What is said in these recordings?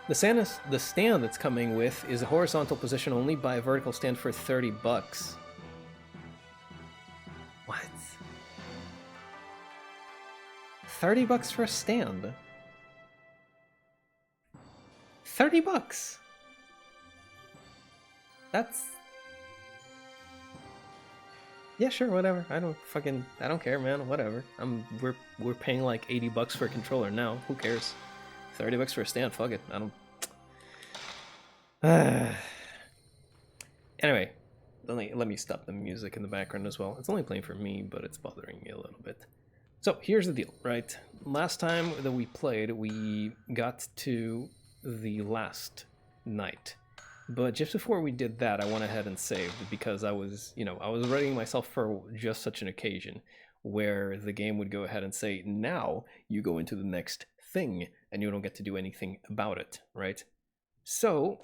The stand that's coming with is a horizontal position only by a vertical stand for $30. What? $30 for a stand? $30? That's... Yeah, sure, whatever. I don't care, man. Whatever. We're paying like $80 for a controller now. Who cares? $30 for a stand. Fuck it. I don't. Anyway, let me stop the music in the background as well. It's only playing for me, but it's bothering me a little bit. So here's the deal, right? Last time that we played, we got to the last night. But just before we did that, I went ahead and saved because I was readying myself for just such an occasion where the game would go ahead and say, now you go into the next thing and you don't get to do anything about it, right? So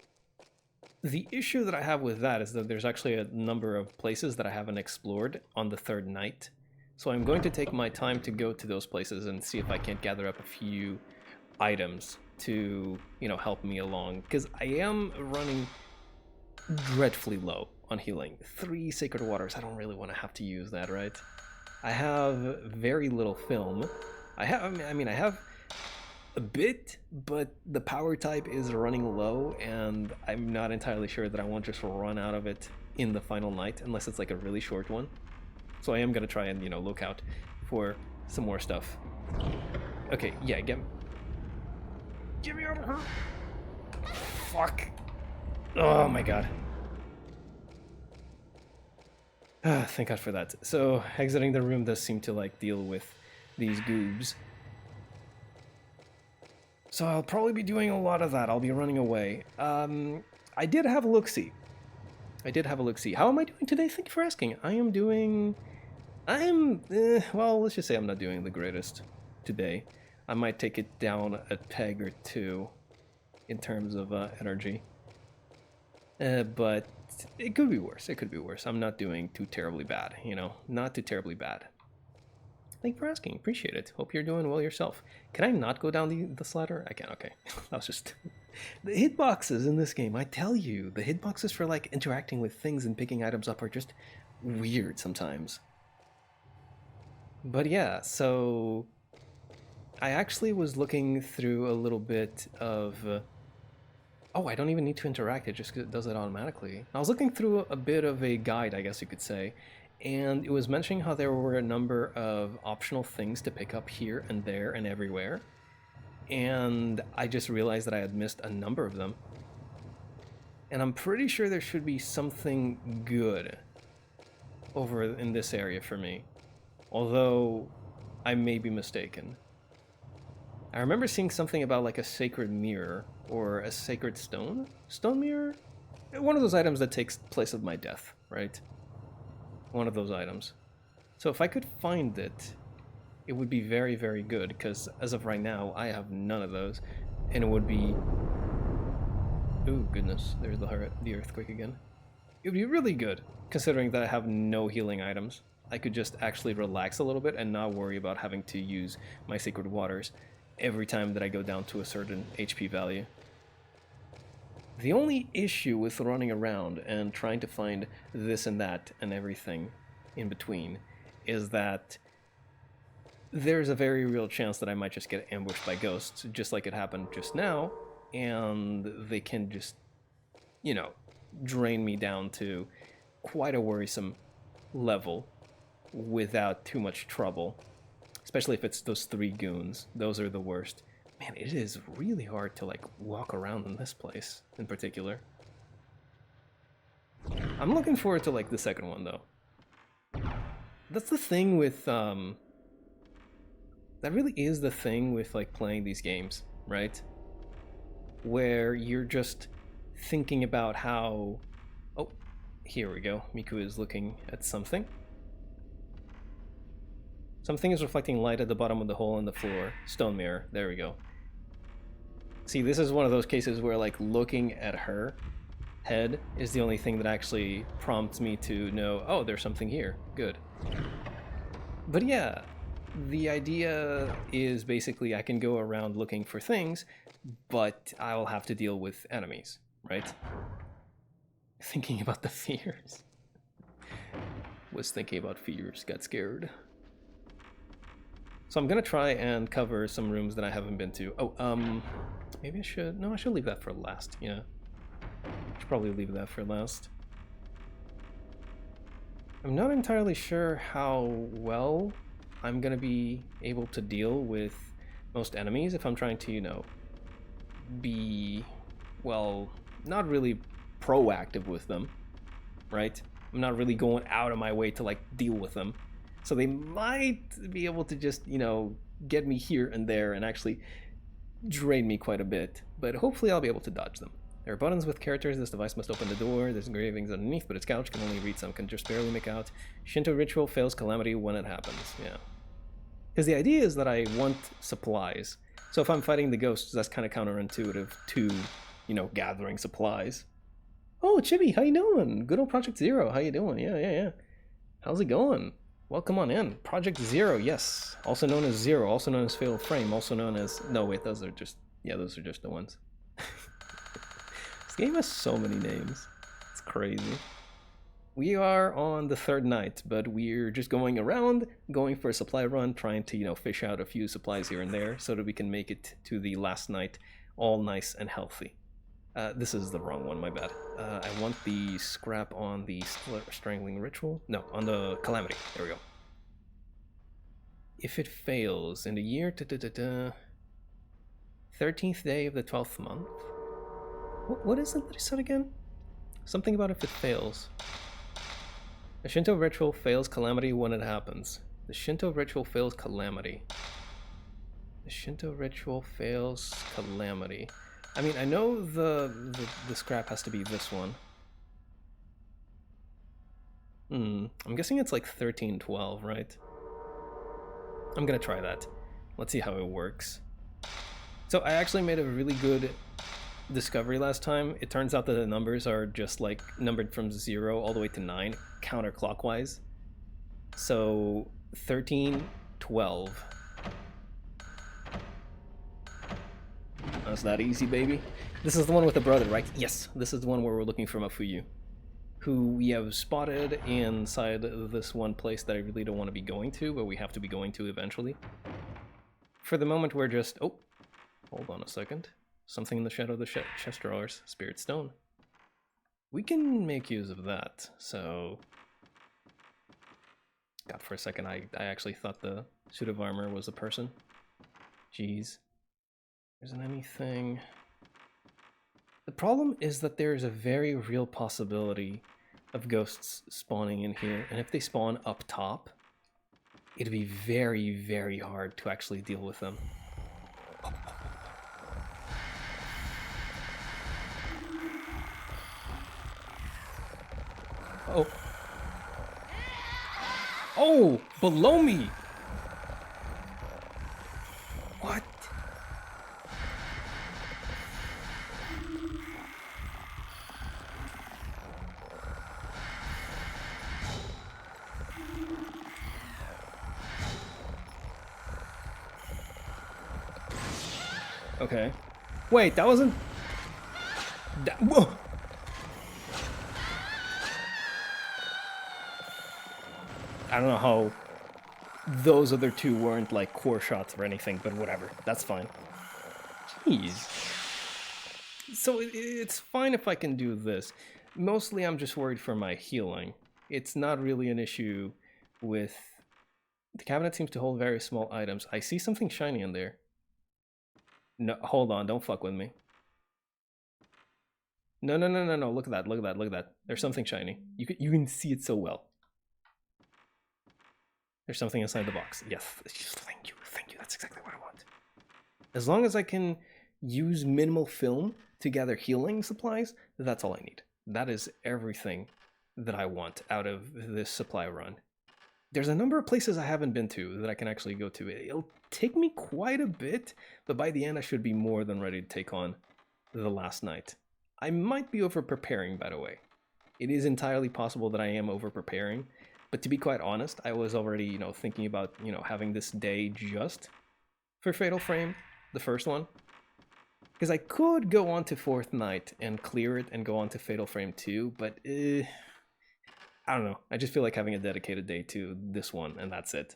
the issue that I have with that is that there's actually a number of places that I haven't explored on the third night. So I'm going to take my time to go to those places and see if I can't gather up a few items to, help me along, because I am running dreadfully low on healing. 3 sacred waters, I don't really want to have to use that, right? I have very little film. I have a bit, but the power type is running low, and I'm not entirely sure that I won't just run out of it in the final night, unless it's like a really short one. So I am going to try and, look out for some more stuff. Okay, yeah, get me out of here. Fuck. Oh my god. Thank god for that. So exiting the room does seem to deal with these goobs. So I'll probably be doing a lot of that. I'll be running away. I did have a look-see. How am I doing today? Thank you for asking. Well, let's just say I'm not doing the greatest today. I might take it down a peg or two in terms of energy. But it could be worse. I'm not doing too terribly bad, Not too terribly bad. Thank you for asking. Appreciate it. Hope you're doing well yourself. Can I not go down the ladder? I can. Okay. That was just... The hitboxes in this game, I tell you, the hitboxes for interacting with things and picking items up are just weird sometimes. But yeah, so... I actually was looking through a little bit of... Oh, I don't even need to interact, it just does it automatically. I was looking through a bit of a guide, I guess you could say, and it was mentioning how there were a number of optional things to pick up here and there and everywhere. And I just realized that I had missed a number of them. And I'm pretty sure there should be something good over in this area for me. Although, I may be mistaken. I remember seeing something about a sacred mirror or a sacred stone? Stone mirror? One of those items that takes place of my death, right? One of those items. So if I could find it, it would be very, very good, because as of right now, I have none of those, and it would be... Ooh, goodness, there's the earthquake again. It would be really good, considering that I have no healing items. I could just actually relax a little bit and not worry about having to use my sacred waters every time that I go down to a certain HP value. The only issue with running around and trying to find this and that and everything in between is that there's a very real chance that I might just get ambushed by ghosts, just like it happened just now, and they can just, drain me down to quite a worrisome level without too much trouble. Especially if it's those 3 goons. Those are the worst. Man, it is really hard to walk around in this place in particular. I'm looking forward to the second one though. That's the thing with that really is the thing with playing these games, right? Where you're just thinking about how... Oh, here we go. Miku is looking at something. Something is reflecting light at the bottom of the hole in the floor. Stone mirror. There we go. See, this is one of those cases where looking at her head is the only thing that actually prompts me to know, oh, there's something here. Good. But yeah, the idea is basically I can go around looking for things, but I'll have to deal with enemies, right? Thinking about the fears. Was thinking about fears, got scared. So I'm gonna try and cover some rooms that I haven't been to. Oh, maybe I should, no, I should leave that for last, yeah. I should probably leave that for last. I'm not entirely sure how well I'm gonna be able to deal with most enemies if I'm trying to, you know, be, well, not really proactive with them, right? I'm not really going out of my way to like deal with them. So they might be able to just, you know, get me here and there and actually drain me quite a bit, but hopefully I'll be able to dodge them. There are buttons with characters. This device must open the door. There's engravings underneath, but its couch can only read some, can just barely make out. Shinto ritual fails calamity when it happens. Yeah. Because the idea is that I want supplies. So if I'm fighting the ghosts, that's kind of counterintuitive to, you know, gathering supplies. Oh, Chibi, how you doing? Good old Project Zero, how you doing? Yeah. How's it going? Welcome on in. Project Zero, yes. Also known as Zero, also known as Fatal Frame, also known as... No, wait, those are just... Yeah, those are just the ones. This game has so many names. It's crazy. We are on the third night, but we're just going around, going for a supply run, trying to, you know, fish out a few supplies here and there so that we can make it to the last night all nice and healthy. This is the wrong one, my bad. I want the scrap on the strangling ritual. No, on the calamity. There we go. If it fails in the year 13th day of the 12th month. What is it that I said again? Something about if it fails. The Shinto ritual fails calamity when it happens. The Shinto ritual fails calamity. The Shinto ritual fails calamity. I mean, I know the scrap has to be this one. I'm guessing it's like 1312, right? I'm gonna try that. Let's see how it works. So I actually made a really good discovery last time. It turns out that the numbers are just like numbered from 0 all the way to 9, counterclockwise. So 1312. That's that easy, baby. This is the one with the brother, right? Yes, this is the one where we're looking for Mafuyu, who we have spotted inside this one place that I really don't want to be going to, but we have to be going to eventually. For the moment, we're just... Oh, hold on a second. Something in the shadow of the chest drawers. Spirit Stone. We can make use of that, so... God, for a second, I actually thought the suit of armor was a person. Jeez. Isn't anything... The problem is that there is a very real possibility of ghosts spawning in here, and if they spawn up top, it'd be very, very hard to actually deal with them. Oh. Oh, below me! What? Okay. Wait, that wasn't... Whoa! I don't know how those other two weren't like core shots or anything, but whatever. That's fine. Jeez. So it's fine if I can do this. Mostly I'm just worried for my healing. It's not really an issue with... The cabinet seems to hold very small items. I see something shiny in there. No, hold on, don't fuck with me. No, look at that. There's something shiny. You can see it so well. There's something inside the box. Yes, thank you, that's exactly what I want. As long as I can use minimal film to gather healing supplies, that's all I need. That is everything that I want out of this supply run. There's a number of places I haven't been to that I can actually go to. It'll take me quite a bit, but by the end I should be more than ready to take on the last night. I might be over-preparing, by the way. It is entirely possible that I am over-preparing, But to be quite honest, I was already, thinking about, having this day just for Fatal Frame, the first one. Because I could go on to Fourth Night and clear it and go on to Fatal Frame 2, but I don't know. I just feel like having a dedicated day to this one, and that's it.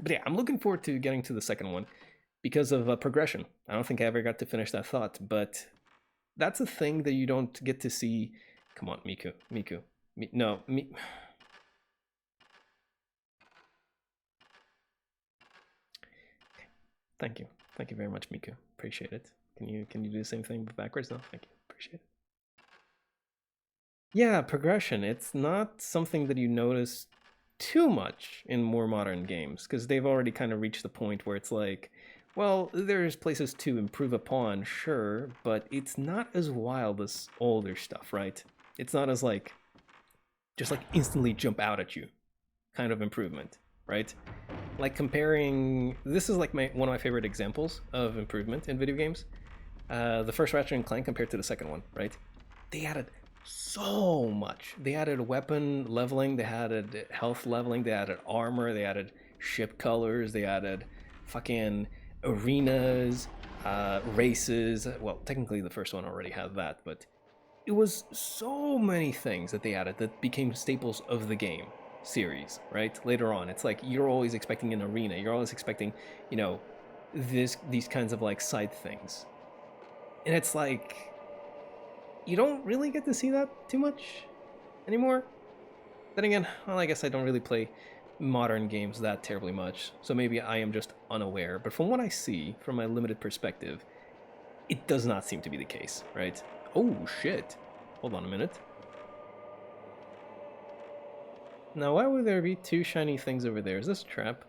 But yeah, I'm looking forward to getting to the second one because of progression. I don't think I ever got to finish that thought, but that's a thing that you don't get to see. Come on, Miku. No, me. Thank you very much, Miku. Appreciate it. Can you do the same thing but backwards? No, thank you. Appreciate it. Yeah, progression. It's not something that you notice too much in more modern games because they've already kind of reached the point where it's like, well, there's places to improve upon, sure, but it's not as wild as older stuff, right? It's not as like just like instantly jump out at you kind of improvement, right? Like comparing, this is like one of my favorite examples of improvement in video games. The first Ratchet and Clank compared to the second one, right? They added so much. They added weapon leveling, they added health leveling, they added armor, they added ship colors, they added fucking arenas, races. Well, technically the first one already had that, but it was so many things that they added that became staples of the game series, right? Later on, it's like you're always expecting an arena, you're always expecting, these kinds of like side things. And it's like you don't really get to see that too much anymore. Then again, well, I guess I don't really play modern games that terribly much, so maybe I am just unaware. But from what I see, from my limited perspective, it does not seem to be the case, right? Oh, shit. Hold on a minute. Now, why would there be two shiny things over there? Is this a trap?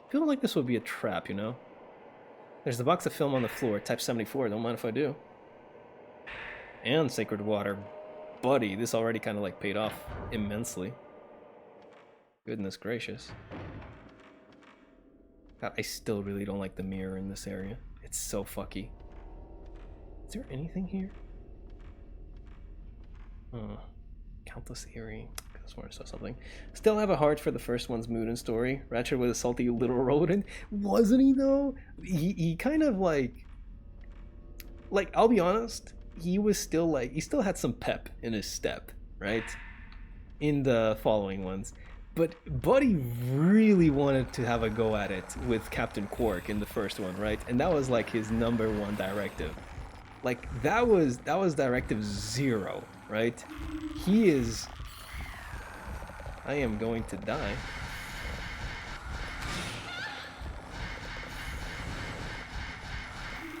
I feel like this would be a trap, There's the box of film on the floor, type 74, don't mind if I do. And Sacred Water. Buddy, this already kind of like paid off immensely. Goodness gracious. God, I still really don't like the mirror in this area. It's so fucky. Is there anything here? Countless Eerie. I just wanted to say something. Still have a heart for the first one's mood and story. Ratchet was a salty little rodent. Wasn't he though? He kind of like I'll be honest, he was still he still had some pep in his step, right? In the following ones. But Buddy really wanted to have a go at it with Captain Quark in the first one, right? And that was like his #1 directive. Like that was directive 0, right? He is... I am going to die.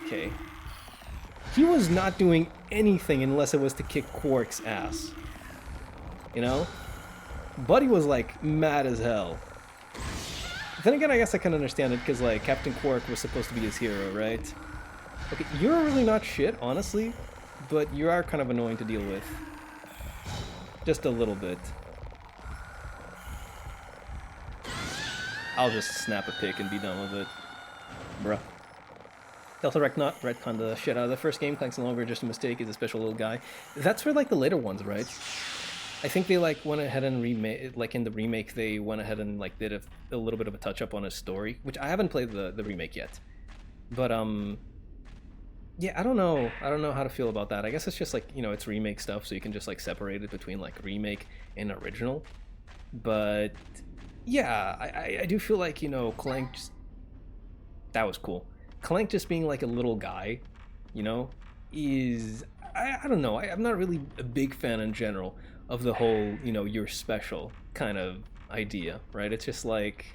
Okay. He was not doing anything unless it was to kick Quark's ass. Buddy was like mad as hell. Then again, I guess I can understand it because like Captain Quark was supposed to be his hero, right? Okay, you're really not shit, honestly, but you are kind of annoying to deal with. Just a little bit. I'll just snap a pick and be done with it. Bruh. Delta retcon the shit out of the first game. Clank's no longer just a mistake, he's a special little guy. That's for like the later ones, right? I think they like went ahead and remade, like in the remake, they went ahead and like did a little bit of a touch up on his story, which I haven't played the remake yet. But yeah, I don't know how to feel about that. I guess it's just like, it's remake stuff, so you can just like separate it between like remake and original. But yeah, I do feel like, Clank just... That was cool. Clank just being like a little guy, is... I don't know, I'm not really a big fan in general of the whole, you're special kind of idea, right? It's just like...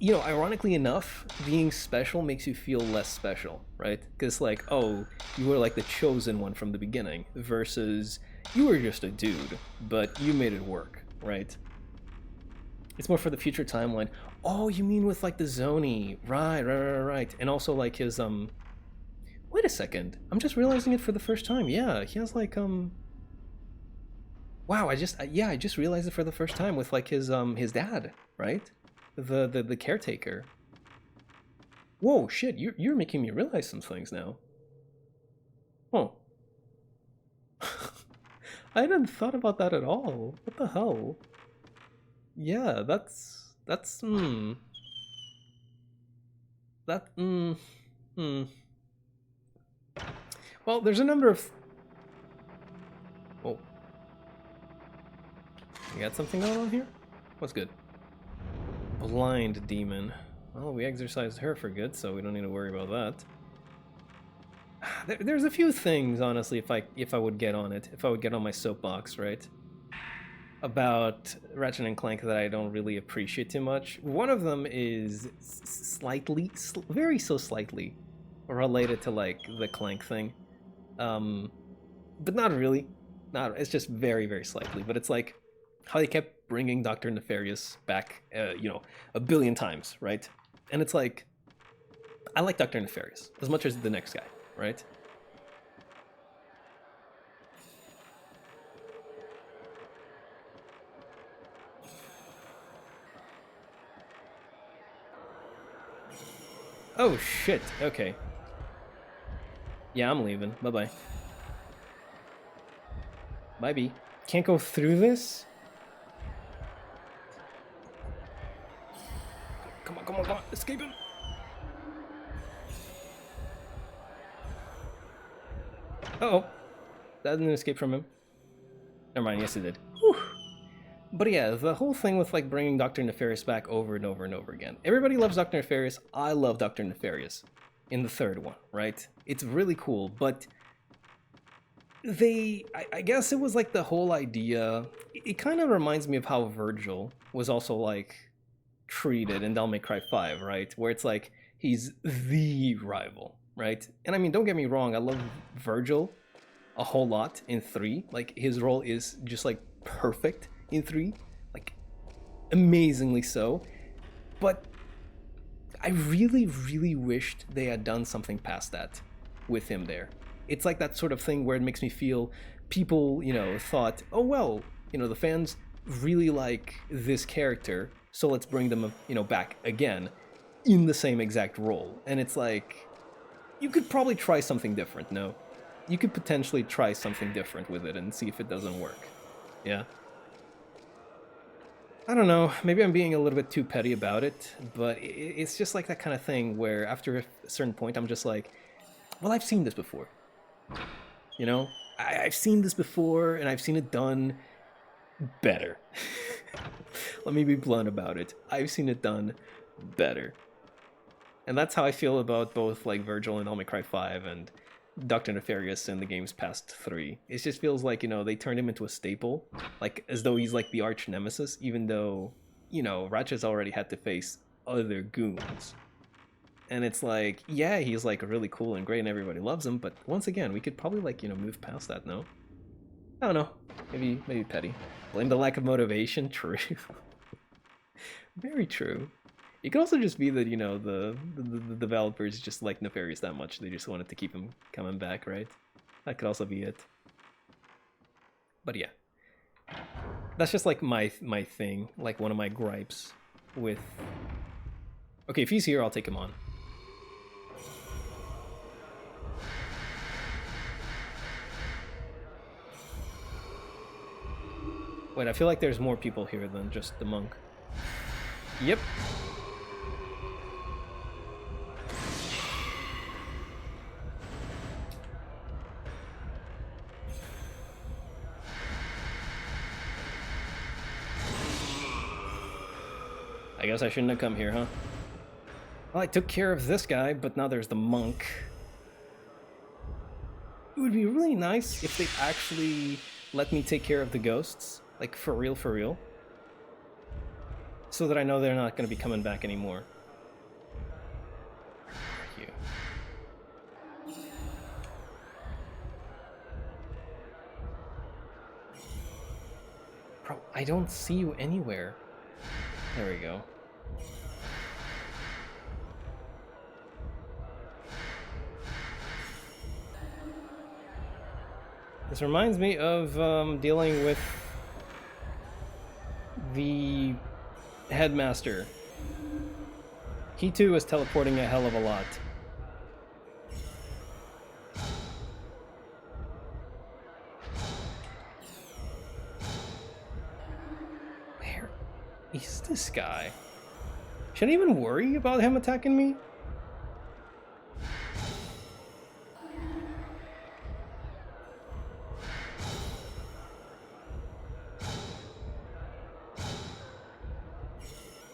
ironically enough, being special makes you feel less special, right? Because like, oh, you were like the chosen one from the beginning, versus you were just a dude, but you made it work, right? It's more for the future timeline. Oh, you mean with like the Zoni, right. And also like his wait a second, I'm just realizing it for the first time. Yeah, he has like wow, I just realized it for the first time with like his dad, right? The caretaker. Whoa, shit, you're making me realize some things now. Oh. I hadn't thought about that at all. What the hell? Yeah, that's that hmm. Well, there's a number of. Oh, you got something going on here? What's good? Blind demon. Well, we exorcised her for good, so we don't need to worry about that. There's a few things, honestly, if I would get on it, if I would get on my soapbox, right? About Ratchet and Clank that I don't really appreciate too much. One of them is slightly, very so slightly, related to like the Clank thing, but not really. Not. It's just very, very slightly. But it's like how they kept bringing Doctor Nefarious back, a billion times, right? And it's like I like Doctor Nefarious as much as the next guy, right? Oh shit, okay. Yeah, I'm leaving. Bye-bye. Bye-bye. Can't go through this? Come on, come on, come on. Escape him. Uh-oh. That didn't escape from him. Never mind, yes it did. Whew. But yeah, the whole thing with like bringing Dr. Nefarious back over and over and over again. Everybody loves Dr. Nefarious. I love Dr. Nefarious in the third one, right? It's really cool, but I guess it was like the whole idea. It kind of reminds me of how Virgil was also like treated in Devil May Cry 5, right? Where it's like he's the rival, right? And I mean, don't get me wrong, I love Virgil a whole lot in 3. Like his role is just like perfect in 3, like amazingly so. But I really, really wished they had done something past that with him there. It's like that sort of thing where it makes me feel people, thought, oh well, the fans really like this character, so let's bring them, back again in the same exact role. And it's like, you could probably try something different, no? You could potentially try something different with it and see if it doesn't work. Yeah? I don't know, maybe I'm being a little bit too petty about it, but it's just like that kind of thing where after a certain point I'm just like, well, I've seen this before. I've seen this before and I've seen it done better. Let me be blunt about it. I've seen it done better. And that's how I feel about both like Virgil and Devil May Cry 5 and Dr. Nefarious in the game's past 3. It just feels like, they turned him into a staple, like as though he's like the arch nemesis, even though, Ratchet's already had to face other goons. And it's like, yeah, he's like really cool and great and everybody loves him, but once again, we could probably like, move past that, no? I don't know. Maybe petty. Blame the lack of motivation? True. Very true. It could also just be that, the developers just like Nefarious that much. They just wanted to keep him coming back, right? That could also be it. But yeah. That's just like my thing, like one of my gripes with... Okay, if he's here, I'll take him on. Wait, I feel like there's more people here than just the monk. Yep. I guess I shouldn't have come here, huh? Well, I took care of this guy, but now there's the monk. It would be really nice if they actually let me take care of the ghosts. Like, for real, for real. So that I know they're not going to be coming back anymore. Where are you? Bro, I don't see you anywhere. There we go. This reminds me of dealing with the headmaster. He too is teleporting a hell of a lot. Is this guy? Should I even worry about him attacking me?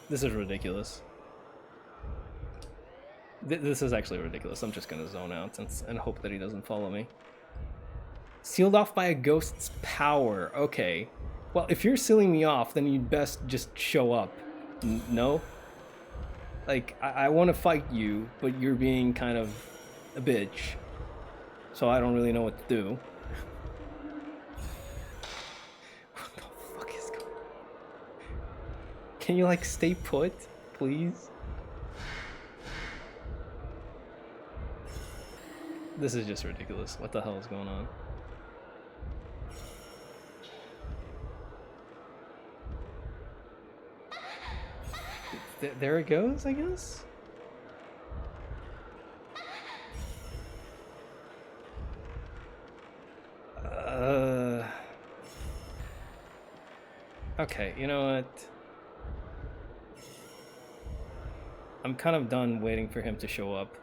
This is ridiculous. This is actually ridiculous. I'm just gonna zone out and hope that he doesn't follow me. Sealed off by a ghost's power. Okay. Well, if you're sealing me off, then you'd best just show up. No? Like, I want to fight you, but you're being kind of a bitch. So I don't really know what to do. What the fuck is going on? Can you, like, stay put, please? This is just ridiculous. What the hell is going on? There it goes, I guess? Okay, you know what? I'm kind of done waiting for him to show up.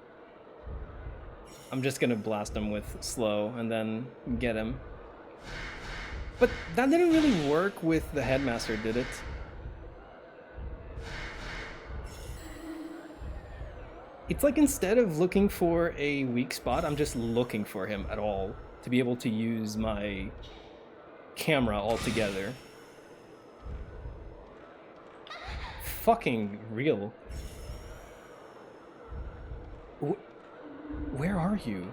I'm just gonna blast him with slow and then get him. But that didn't really work with the headmaster, did it? It's like instead of looking for a weak spot, I'm just looking for him at all to be able to use my camera altogether. Fucking real. Where are you?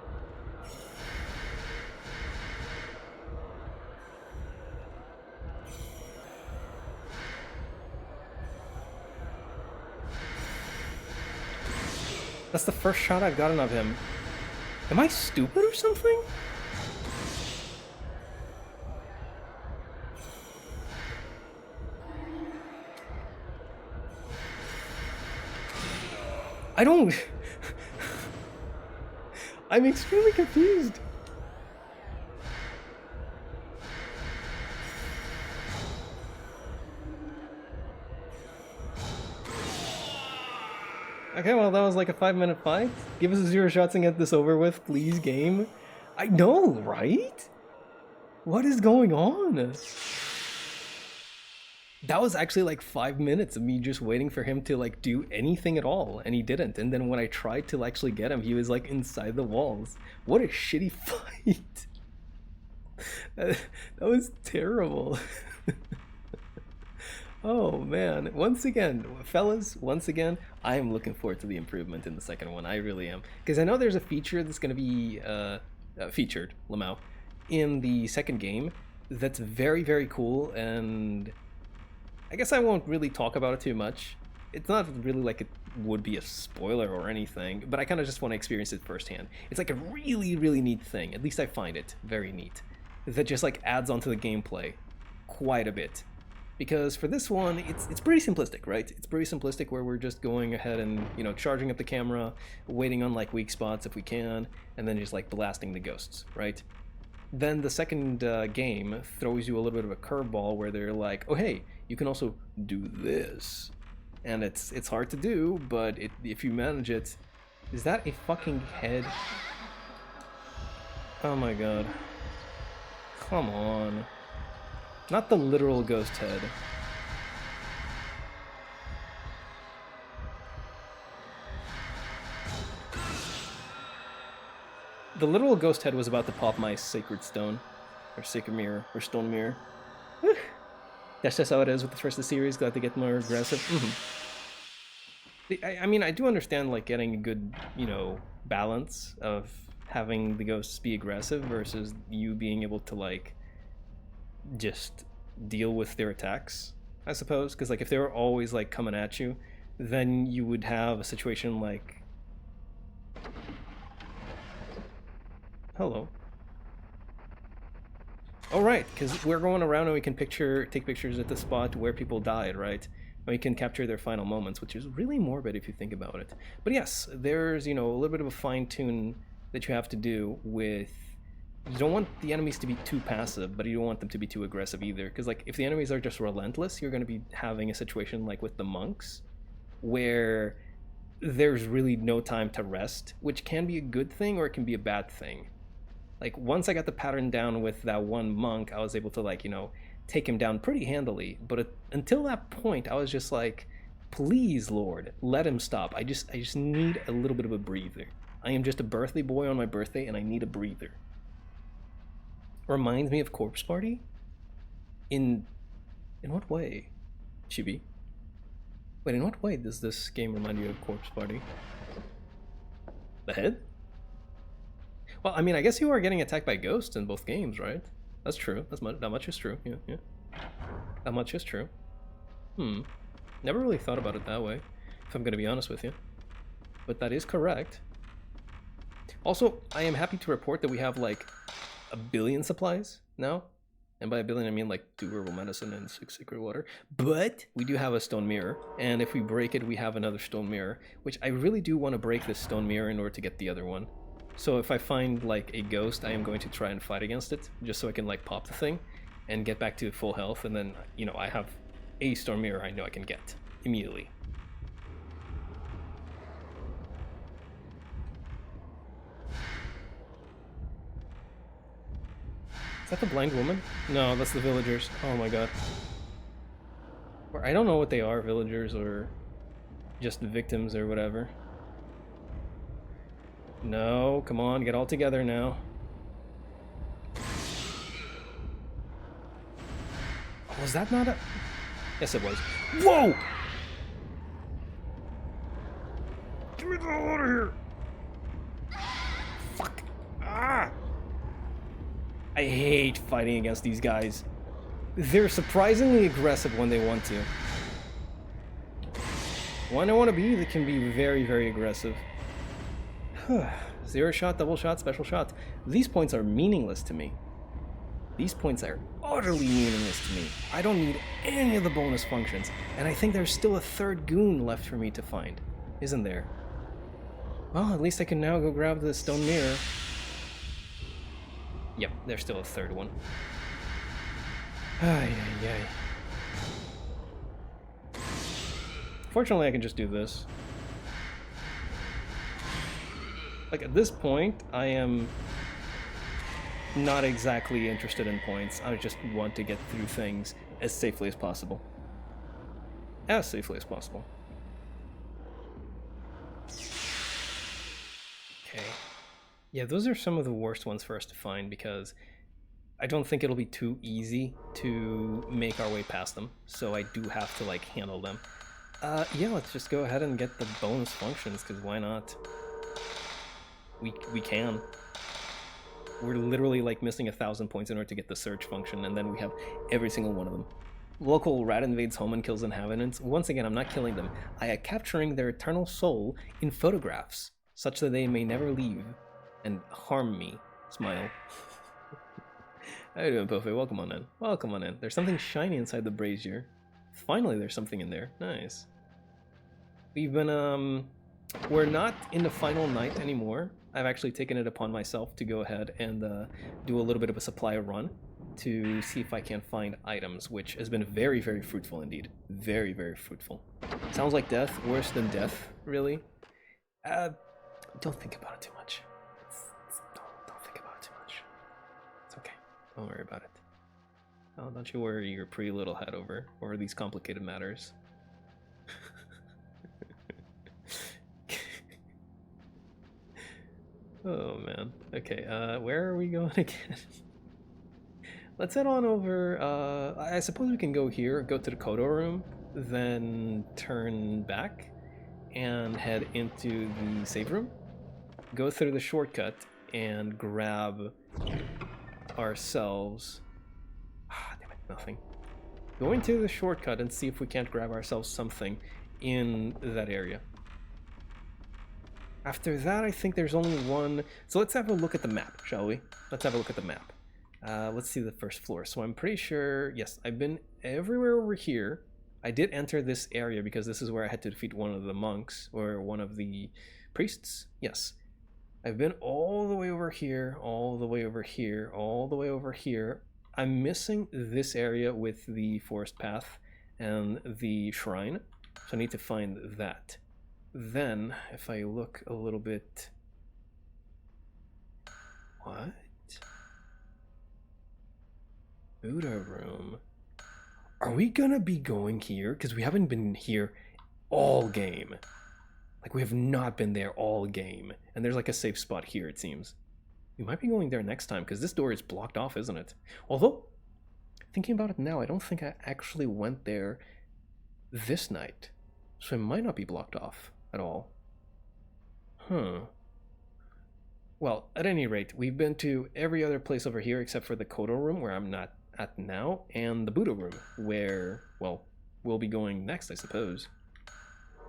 That's the first shot I've gotten of him. Am I stupid or something? I don't... I'm extremely confused. Okay, well, that was like a 5-minute fight. Give us 0 shots and get this over with, please, game. I know, right? What is going on? That was actually like 5 minutes of me just waiting for him to like do anything at all, and he didn't. And then when I tried to actually get him, he was like inside the walls. What a shitty fight. That was terrible. Oh man, once again, fellas, I am looking forward to the improvement in the second one. I really am. Because I know there's a feature that's going to be featured, Lamau, in the second game that's very, very cool, and I guess I won't really talk about it too much. It's not really like it would be a spoiler or anything, but I kind of just want to experience it firsthand. It's like a really, really neat thing. At least I find it very neat. That just like adds onto the gameplay quite a bit. Because for this one, it's pretty simplistic, right? It's pretty simplistic where we're just going ahead and, you know, charging up the camera, waiting on like weak spots if we can, and then just like blasting the ghosts, right? Then the second game throws you a little bit of a curveball where they're like, oh hey, you can also do this. And it's hard to do, but if you manage it... Is that a fucking head? Oh my god. Come on. Not the literal ghost head. The literal ghost head was about to pop my sacred stone. Or sacred mirror. Or stone mirror. That's just how it is with the first of the series. Glad to get more aggressive. I mean, I do understand, like, getting a good, you know, balance of having the ghosts be aggressive versus you being able to, like, just deal with their attacks, I suppose. Because, like, if they were always, like, coming at you, then you would have a situation like... Hello. Oh, right, because we're going around and we can take pictures at the spot where people died, right? And we can capture their final moments, which is really morbid if you think about it. But yes, there's, you know, a little bit of a fine-tune that you have to do with You don't want the enemies to be too passive, but you don't want them to be too aggressive either. Because like if the enemies are just relentless, you're going to be having a situation like with the monks, where there's really no time to rest, which can be a good thing or it can be a bad thing. Like once I got the pattern down with that one monk, I was able to like, you know, take him down pretty handily. But until that point, I was just like, please, Lord, let him stop. I just need a little bit of a breather. I am just a birthday boy on my birthday, and I need a breather. Reminds me of Corpse Party. In what way, Chibi? Wait, in what way does this game remind you of Corpse Party? The head? Well, I mean, I guess you are getting attacked by ghosts in both games, right? That's true. That much is true. Yeah. That much is true. Never really thought about it that way, if I'm gonna be honest with you. But that is correct. Also, I am happy to report that we have like 1 billion supplies now. And by 1 billion, I mean like 2 herbal medicine and 6 sacred water. But we do have a stone mirror, and if we break it, we have another stone mirror, which I really do want to break this stone mirror in order to get the other one. So if I find like a ghost, I am going to try and fight against it, just so I can like pop the thing and get back to full health, and then, you know, I have a stone mirror I know I can get immediately. Is that the blind woman? No, that's the villagers. Oh my god. Or I don't know what they are, villagers or just victims or whatever. No, come on, get all together now. Was that not a... Yes, it was. Whoa! Get me the hell out of here! Fuck. Ah! I hate fighting against these guys. They're surprisingly aggressive when they want to. When I want to be, they can be very, very aggressive. 0 shot, double shot, special shot. These points are meaningless to me. These points are utterly meaningless to me. I don't need any of the bonus functions. And I think there's still a 3rd goon left for me to find. Isn't there? Well, at least I can now go grab the stone mirror. Yep, there's still a 3rd one. Ay, ay, ay. Fortunately, I can just do this. Like, at this point, I am not exactly interested in points. I just want to get through things as safely as possible. As safely as possible. Okay. Yeah, those are some of the worst ones for us to find, because I don't think it'll be too easy to make our way past them. So I do have to, like, handle them. Yeah, let's just go ahead and get the bonus functions, because why not? We can. We're literally like missing 1,000 points in order to get the search function, and then we have every single one of them. Local rat invades home and kills inhabitants. Once again, I'm not killing them. I am capturing their eternal soul in photographs, such that they may never leave and harm me. Smile. How you doing, Puffy? Welcome on in. Welcome on in. There's something shiny inside the brazier. Finally, there's something in there. Nice. We've been, we're not in the final night anymore. I've actually taken it upon myself to go ahead and do a little bit of a supply run to see if I can find items, which has been very, very fruitful indeed. Very, very fruitful. Sounds like death, worse than death, really. Don't think about it too much. Don't think about it too much. It's okay. Don't worry about it. Oh, don't you worry your pretty little head over these complicated matters. Oh man. Okay, where are we going again? Let's head on over, I suppose we can go here, go to the Kodo room, then turn back and head into the save room, go through the shortcut and grab ourselves, damn it, nothing. Go into the shortcut and see if we can't grab ourselves something in that area. After that, I think there's only one. So let's have a look at the map, shall we? Let's have a look at the map. Let's see the first floor. So I'm pretty sure, yes, I've been everywhere over here. I did enter this area because this is where I had to defeat one of the monks or one of the priests. Yes. I've been all the way over here, all the way over here, all the way over here. I'm missing this area with the forest path and the shrine, so I need to find that. Then, if I look a little bit... What? Buddha room. Are we gonna be going here? Because we haven't been here all game. Like, we have not been there all game. And there's like a safe spot here, it seems. We might be going there next time, because this door is blocked off, isn't it? Although, thinking about it now, I don't think I actually went there this night. So it might not be blocked off at all. Huh. Well, at any rate, we've been to every other place over here except for the Kodo room, where I'm not at now, and the Buddha room, where, well, we'll be going next, I suppose.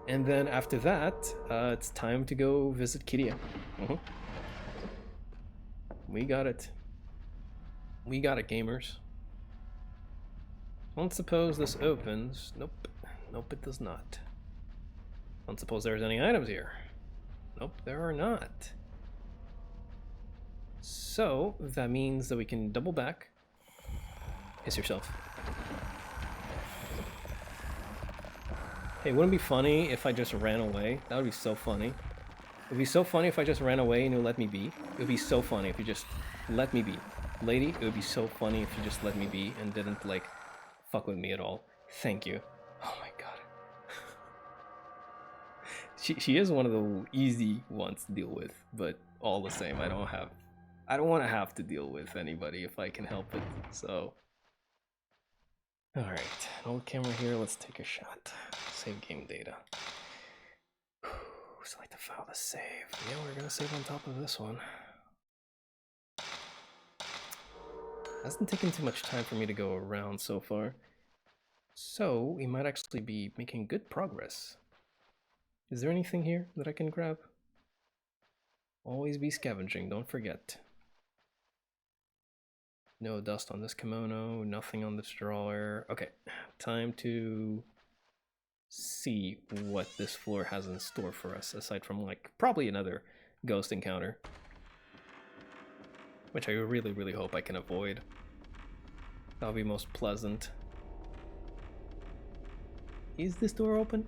And then after that, it's time to go visit Kiria. We got it. We got it, gamers. Don't suppose this opens. Nope. Nope, it does not. Don't suppose there's any items here. Nope, there are not. So, that means that we can double back. Kiss yourself. Hey, wouldn't it be funny if I just ran away? That would be so funny. It would be so funny if I just ran away and you let me be. It would be so funny if you just let me be. Lady, it would be so funny if you just let me be and didn't, like, fuck with me at all. Thank you. Oh my god. She is one of the easy ones to deal with, but all the same, I don't want to have to deal with anybody if I can help it, so... Alright, old camera here, let's take a shot. Save game data. Select the file to save. Yeah, we're gonna save on top of this one. Hasn't taken too much time for me to go around so far. So, we might actually be making good progress. Is there anything here that I can grab? Always be scavenging, don't forget. No dust on this kimono, nothing on this drawer. Okay, time to see what this floor has in store for us, aside from, like, probably another ghost encounter. Which I really, really hope I can avoid. That'll be most pleasant. Is this door open?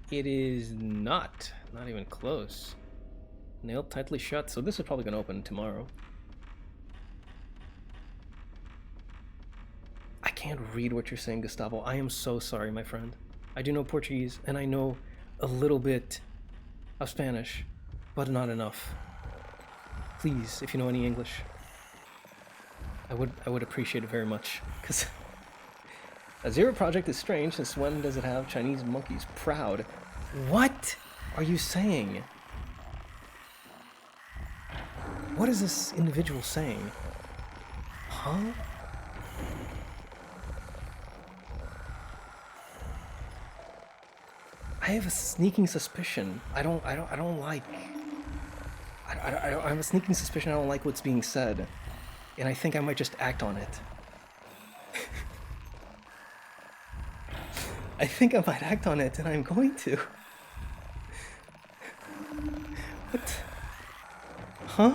It is not. Not even close. Nailed tightly shut, so this is probably gonna open tomorrow. I can't read what you're saying, Gustavo. I am so sorry, my friend. I do know Portuguese, and I know a little bit of Spanish, but not enough. Please, if you know any English, I would appreciate it very much, because a Zero Project is strange. Since when does it have Chinese monkeys proud? What are you saying? What is this individual saying? Huh? I have a sneaking suspicion. I have a sneaking suspicion I don't like what's being said. And I think I might just act on it. I think I might act on it, and I'm going to. What? Huh?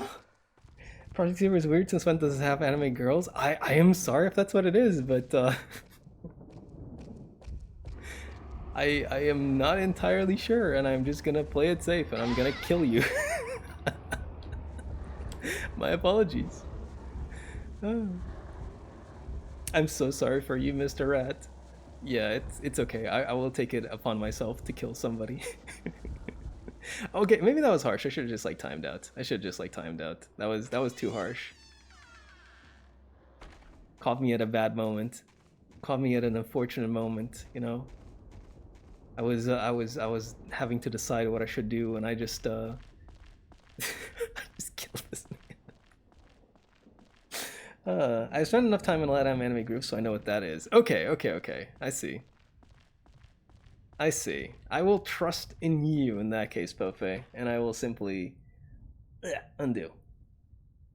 Project Zero is weird. Since when does it have anime girls? I am sorry if that's what it is, but I am not entirely sure, and I'm just gonna play it safe, and I'm gonna kill you. My apologies. Oh. I'm so sorry for you, Mr. Rat. Yeah, it's okay. I will take it upon myself to kill somebody. Okay, maybe that was harsh. I should have just like timed out. That was too harsh. Caught me at a bad moment. Caught me at an unfortunate moment, you know. I was having to decide what I should do, and I just I just killed this man. I spent enough time in LATAM anime groups, so I know what that is. Okay. I see. I will trust in you in that case, Pope, and I will simply undo.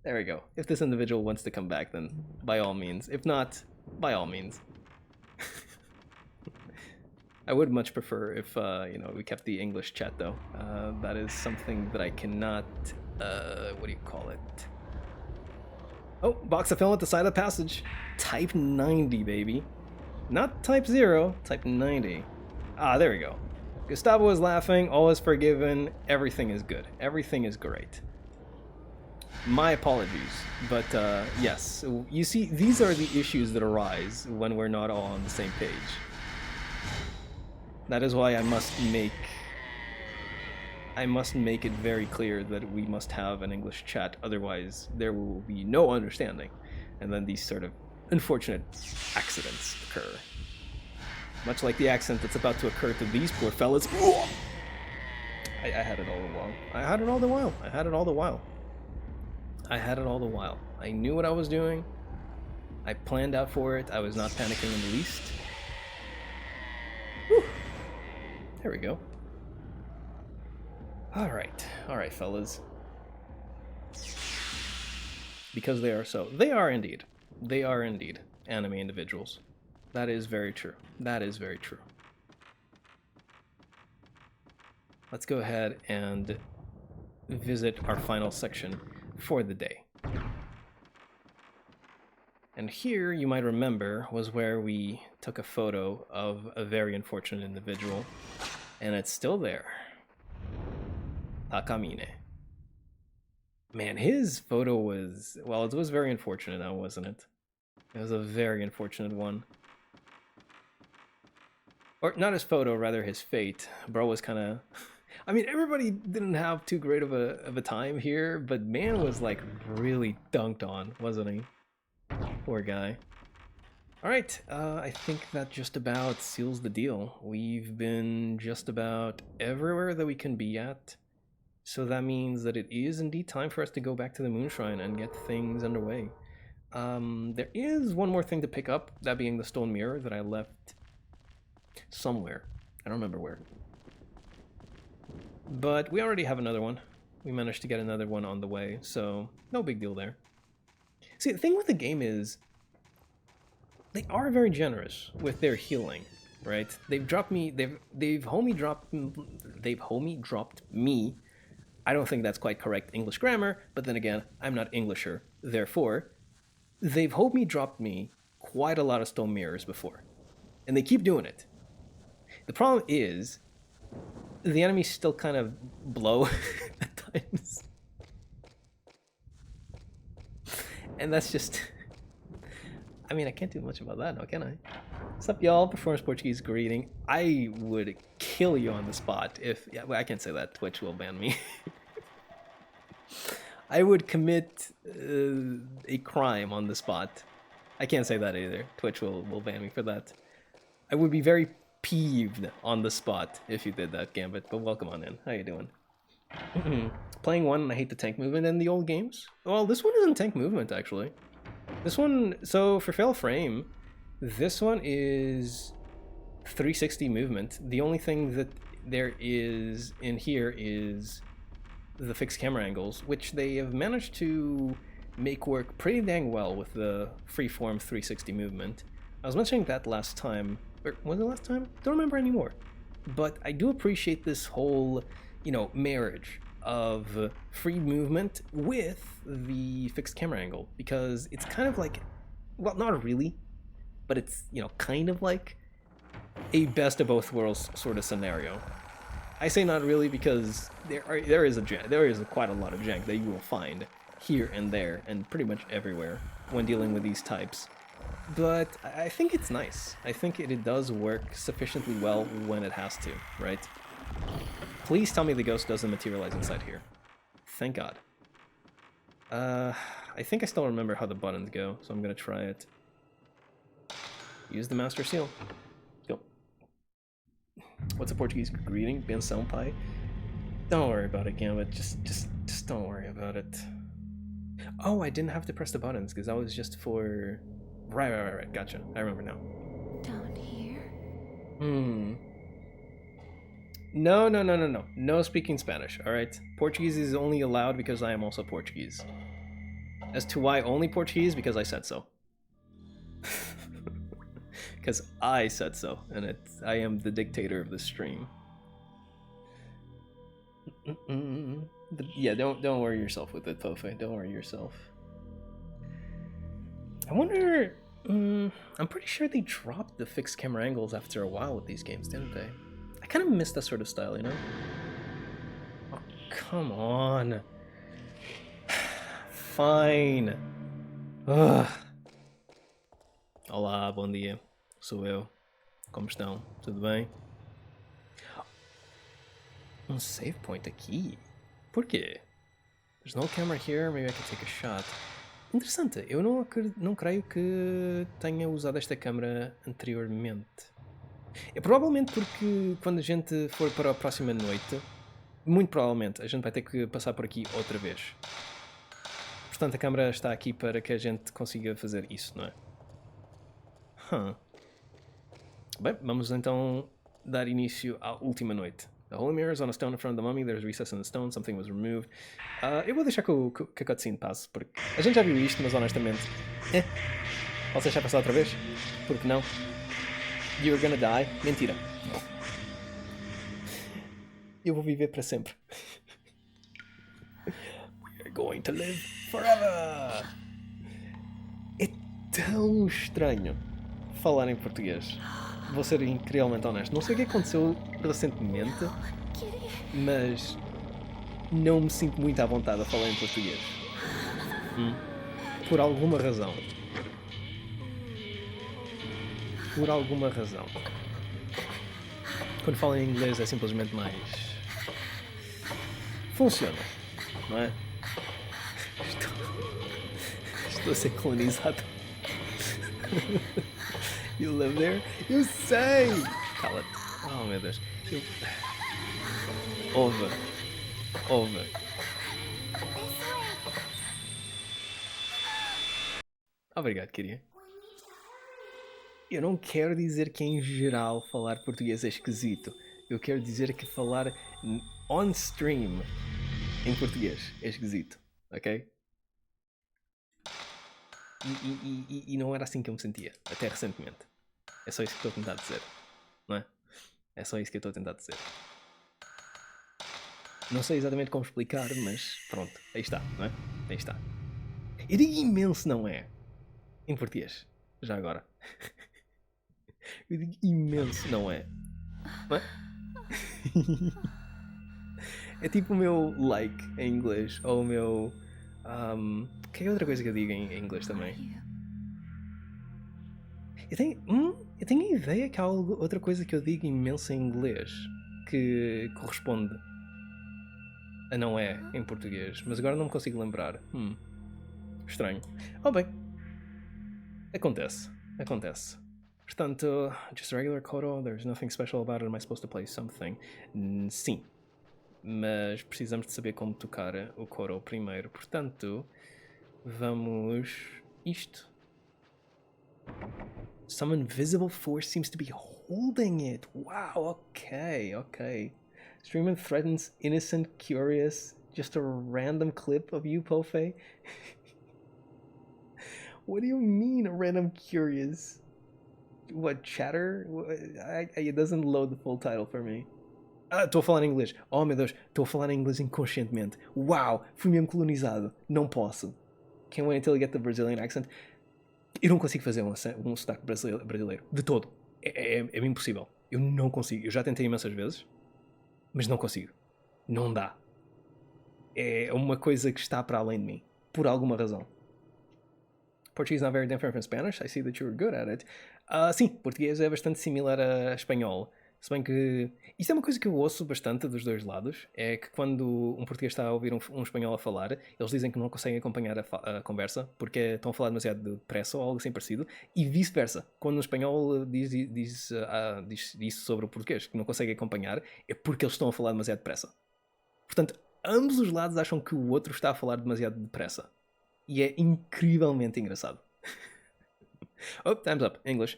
There we go. If this individual wants to come back, then by all means. If not, by all means. I would much prefer if you know, we kept the English chat though. That is something that I cannot. What do you call it? Oh, box of film at the side of the passage. Type 90, baby. Not type 0, type 90. Ah, there we go. Gustavo is laughing, all is forgiven, everything is good. Everything is great. My apologies, but yes, you see, these are the issues that arise when we're not all on the same page. That is why I must make it very clear that we must have an English chat, otherwise there will be no understanding, and then these sort of unfortunate accidents occur. Much like the accident that's about to occur to these poor fellas. I had it all the while. I had it all the while. I had it all the while. I had it all the while. I knew what I was doing. I planned out for it. I was not panicking in the least. Whew. There we go. Alright, fellas. Because they are so. They are indeed anime individuals. That is very true. That is very true. Let's go ahead and visit our final section for the day. And here, you might remember, was where we took a photo of a very unfortunate individual, and it's still there. Takamine. Man, his photo was, well, it was very unfortunate now, wasn't it? It was a very unfortunate one. Or not his photo, rather his fate. Bro was kind of... I mean, everybody didn't have too great of a time here, but man was like really dunked on, wasn't he? Poor guy. Alright, I think that just about seals the deal. We've been just about everywhere that we can be at. So that means that it is indeed time for us to go back to the Moonshrine and get things underway. There is one more thing to pick up, that being the stone mirror that I left somewhere. I don't remember where. But we already have another one. We managed to get another one on the way, so no big deal there. See, the thing with the game is they are very generous with their healing, right? They've dropped me, they've homie dropped me. I don't think that's quite correct English grammar, but then again, I'm not Englisher. Therefore, they've homie dropped me quite a lot of stone mirrors before, and they keep doing it. The problem is the enemies still kind of blow at times. And that's just... I mean, I can't do much about that now, can I? What's up, y'all? Performance Portuguese greeting. I would kill you on the spot if... Yeah, well, I can't say that. Twitch will ban me. I would commit a crime on the spot. I can't say that either. Twitch will ban me for that. I would be very peeved on the spot if you did that, Gambit, but welcome on in. How you doing? Playing one, and I hate the tank movement in the old games. Well, this one isn't tank movement, actually. This one, so for Fatal Frame, this one is 360 movement. The only thing that there is in here is the fixed camera angles, which they have managed to make work pretty dang well with the freeform 360 movement. I was mentioning that last time. Or was it last time? Don't remember anymore. But I do appreciate this whole, you know, marriage of free movement with the fixed camera angle, because it's kind of like, well, not really, but it's, you know, kind of like a best of both worlds sort of scenario. I say not really because there is quite a lot of jank that you will find here and there and pretty much everywhere when dealing with these types. But I think it's nice. I think it does work sufficiently well when it has to, right? Please tell me the ghost doesn't materialize inside here. Thank God. I think I still remember how the buttons go, so I'm gonna try it. Use the Master Seal. Go. What's a Portuguese greeting? Ben Senpai? Don't worry about it, Gambit. Just don't worry about it. Oh, I didn't have to press the buttons, because that was just for... Right. Gotcha. I remember now. Down here? No. No speaking Spanish, alright? Portuguese is only allowed because I am also Portuguese. As to why only Portuguese? Because I said so. because I said so, and I am the dictator of the stream. Yeah, don't worry yourself with it, Pofe. Don't worry yourself. I wonder. I'm pretty sure they dropped the fixed camera angles after a while with these games, didn't they? I kind of miss that sort of style, you know? Oh, come on. Fine. Ugh. Olá, bom dia. Sou eu. Como estão? Tudo bem? Um save point aqui? Por quê? There's no camera here, maybe I can take a shot. Interessante, eu não creio que tenha usado esta câmera anteriormente. É provavelmente porque quando a gente for para a próxima noite, muito provavelmente a gente vai ter que passar por aqui outra vez. Portanto, a câmera está aqui para que a gente consiga fazer isso, não é? Bem, vamos então dar início à última noite. The holy mirror is on a stone in front of the mummy. There's a recess in the stone. Something was removed. Eu vou deixar que a cutscene passe, porque a gente já viu isto, mas honestamente... Posso deixar passar outra vez? Porque não? You're gonna die? Mentira. Eu vou viver para sempre. We're going to live forever! É tão estranho falar em português. Vou ser incrivelmente honesto. Não sei o que aconteceu recentemente, mas não me sinto muito à vontade a falar em português. Por alguma razão. Por alguma razão. Quando falo em inglês é simplesmente mais... Funciona, não é? Estou a ser colonizado. You live there? Eu sei! Cala-te. Oh, meu Deus. Ouve. Obrigado, queria. Eu não quero dizer que em geral falar português é esquisito. Eu quero dizer que falar on stream em português é esquisito, ok? E não era assim que eu me sentia, até recentemente. É só isso que estou a tentar dizer, não é? É só isso que eu estou a tentar dizer. Não sei exatamente como explicar, mas pronto, aí está, não é? Aí está. Eu digo imenso, não é? Em português, já agora. Eu digo imenso, não é? Não é? É tipo o meu like em inglês, ou o meu... que é outra coisa que eu digo em inglês também? Eu tenho a ideia que há outra coisa que eu digo imenso em inglês que corresponde a não é em português, mas agora não me consigo lembrar. Estranho. Oh bem, acontece. Portanto, just a regular Koro, there's nothing special about it, am I supposed to play something? Sim, mas precisamos de saber como tocar o Koro primeiro, portanto, vamos... isto. Some invisible force seems to be holding it. Wow, okay. Streamer threatens innocent, curious, just a random clip of you, Pofe? What do you mean, a random curious? What, chatter? It doesn't load the full title for me. Estou a falar em inglês. Oh meu Deus, estou a falar em inglês inconscientemente. Uau, fui mesmo colonizado. Não posso. Can't wait until I get the Brazilian accent. Eu não consigo fazer um sotaque brasileiro. De todo. É impossível. Eu não consigo. Eu já tentei imensas vezes, mas não consigo. Não dá. É uma coisa que está para além de mim. Por alguma razão. Portuguese not very different from Spanish. I see that you're good at it. Sim, português é bastante similar a espanhol. Se bem que... Isto é uma coisa que eu ouço bastante dos dois lados. É que quando um português está a ouvir um espanhol a falar, eles dizem que não conseguem acompanhar a conversa porque estão a falar demasiado depressa ou algo assim parecido. E vice-versa. Quando um espanhol diz isso sobre o português, que não consegue acompanhar, é porque eles estão a falar demasiado depressa. Portanto, ambos os lados acham que o outro está a falar demasiado depressa. E é incrivelmente engraçado. Oh, time's up. English.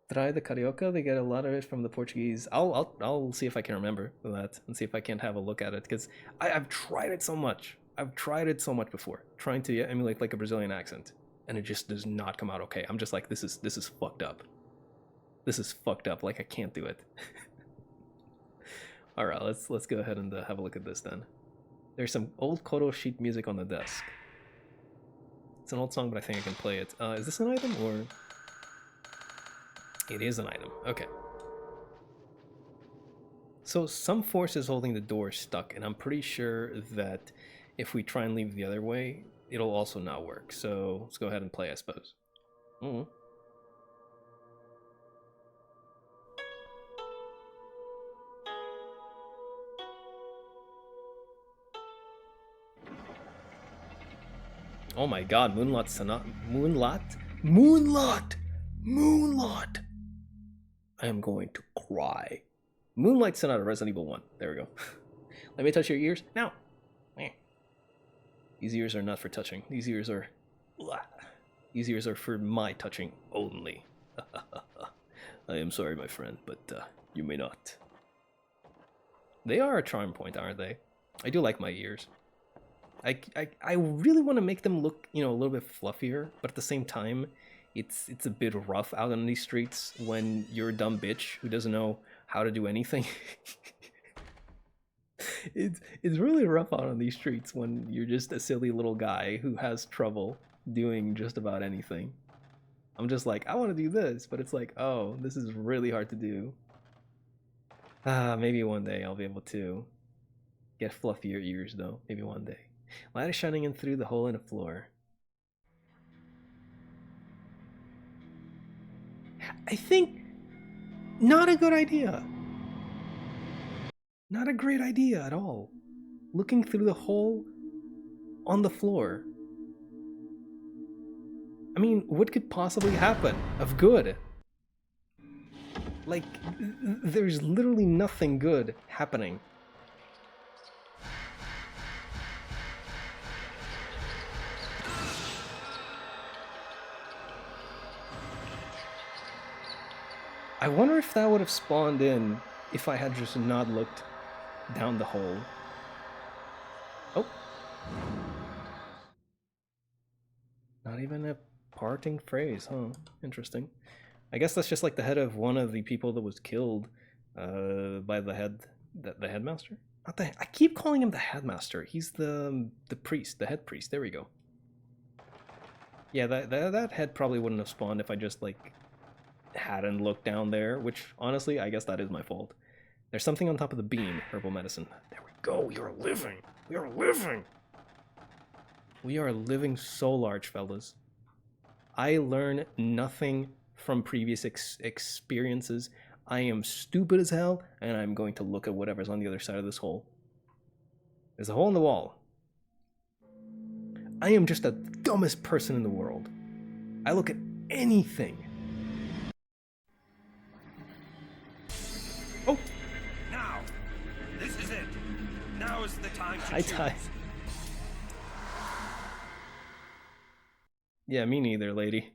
Try the carioca. They get a lot of it from the Portuguese. I'll see if I can remember that and see if I can't have a look at it because I've tried it so much. I've tried it so much before, trying to emulate like a Brazilian accent, and it just does not come out okay. I'm just like, this is fucked up. This is fucked up. Like I can't do it. All right, let's go ahead and have a look at this then. There's some old Kodo sheet music on the desk. It's an old song, but I think I can play it. Is this an item or? It is an item. Okay. So some force is holding the door stuck, and I'm pretty sure that if we try and leave the other way, it'll also not work. So let's go ahead and play, I suppose. Mm-hmm. Oh my god, Moonlot Sonata. Moonlot! I am going to cry. Moonlight Sonata, Resident Evil 1. There we go. Let me touch your ears. No. These ears are not for touching. These ears are for my touching only. I am sorry, my friend, but you may not. They are a charm point, aren't they? I do like my ears. I really want to make them look, a little bit fluffier, but at the same time, it's a bit rough out on these streets when you're a dumb bitch who doesn't know how to do anything. It's really rough out on these streets when you're just a silly little guy who has trouble doing just about anything. I'm just like, I want to do this, but it's like, oh, this is really hard to do. Maybe one day I'll be able to get fluffier ears though. Maybe one day. Light is shining in through the hole in the floor. I think not a good idea. Not a great idea at all. Looking through the hole on the floor. I mean, what could possibly happen of good? Like, there's literally nothing good happening. I wonder if that would have spawned in if I had just not looked down the hole. Oh. Not even a parting phrase, huh? Interesting. I guess that's just like the head of one of the people that was killed by the headmaster? Not the, I keep calling him the headmaster. He's the priest, the head priest. There we go. Yeah, that head probably wouldn't have spawned if I just like hadn't looked down there, which honestly, I guess that is my fault. There's something on top of the beam, herbal medicine. There we go, we are living. We are living. We are living so large, fellas. I learn nothing from previous experiences. I am stupid as hell, and I'm going to look at whatever's on the other side of this hole. There's a hole in the wall. I am just the dumbest person in the world. I look at anything. Oh! Now! This is it! Now is the time to High tide. Yeah, me neither, lady.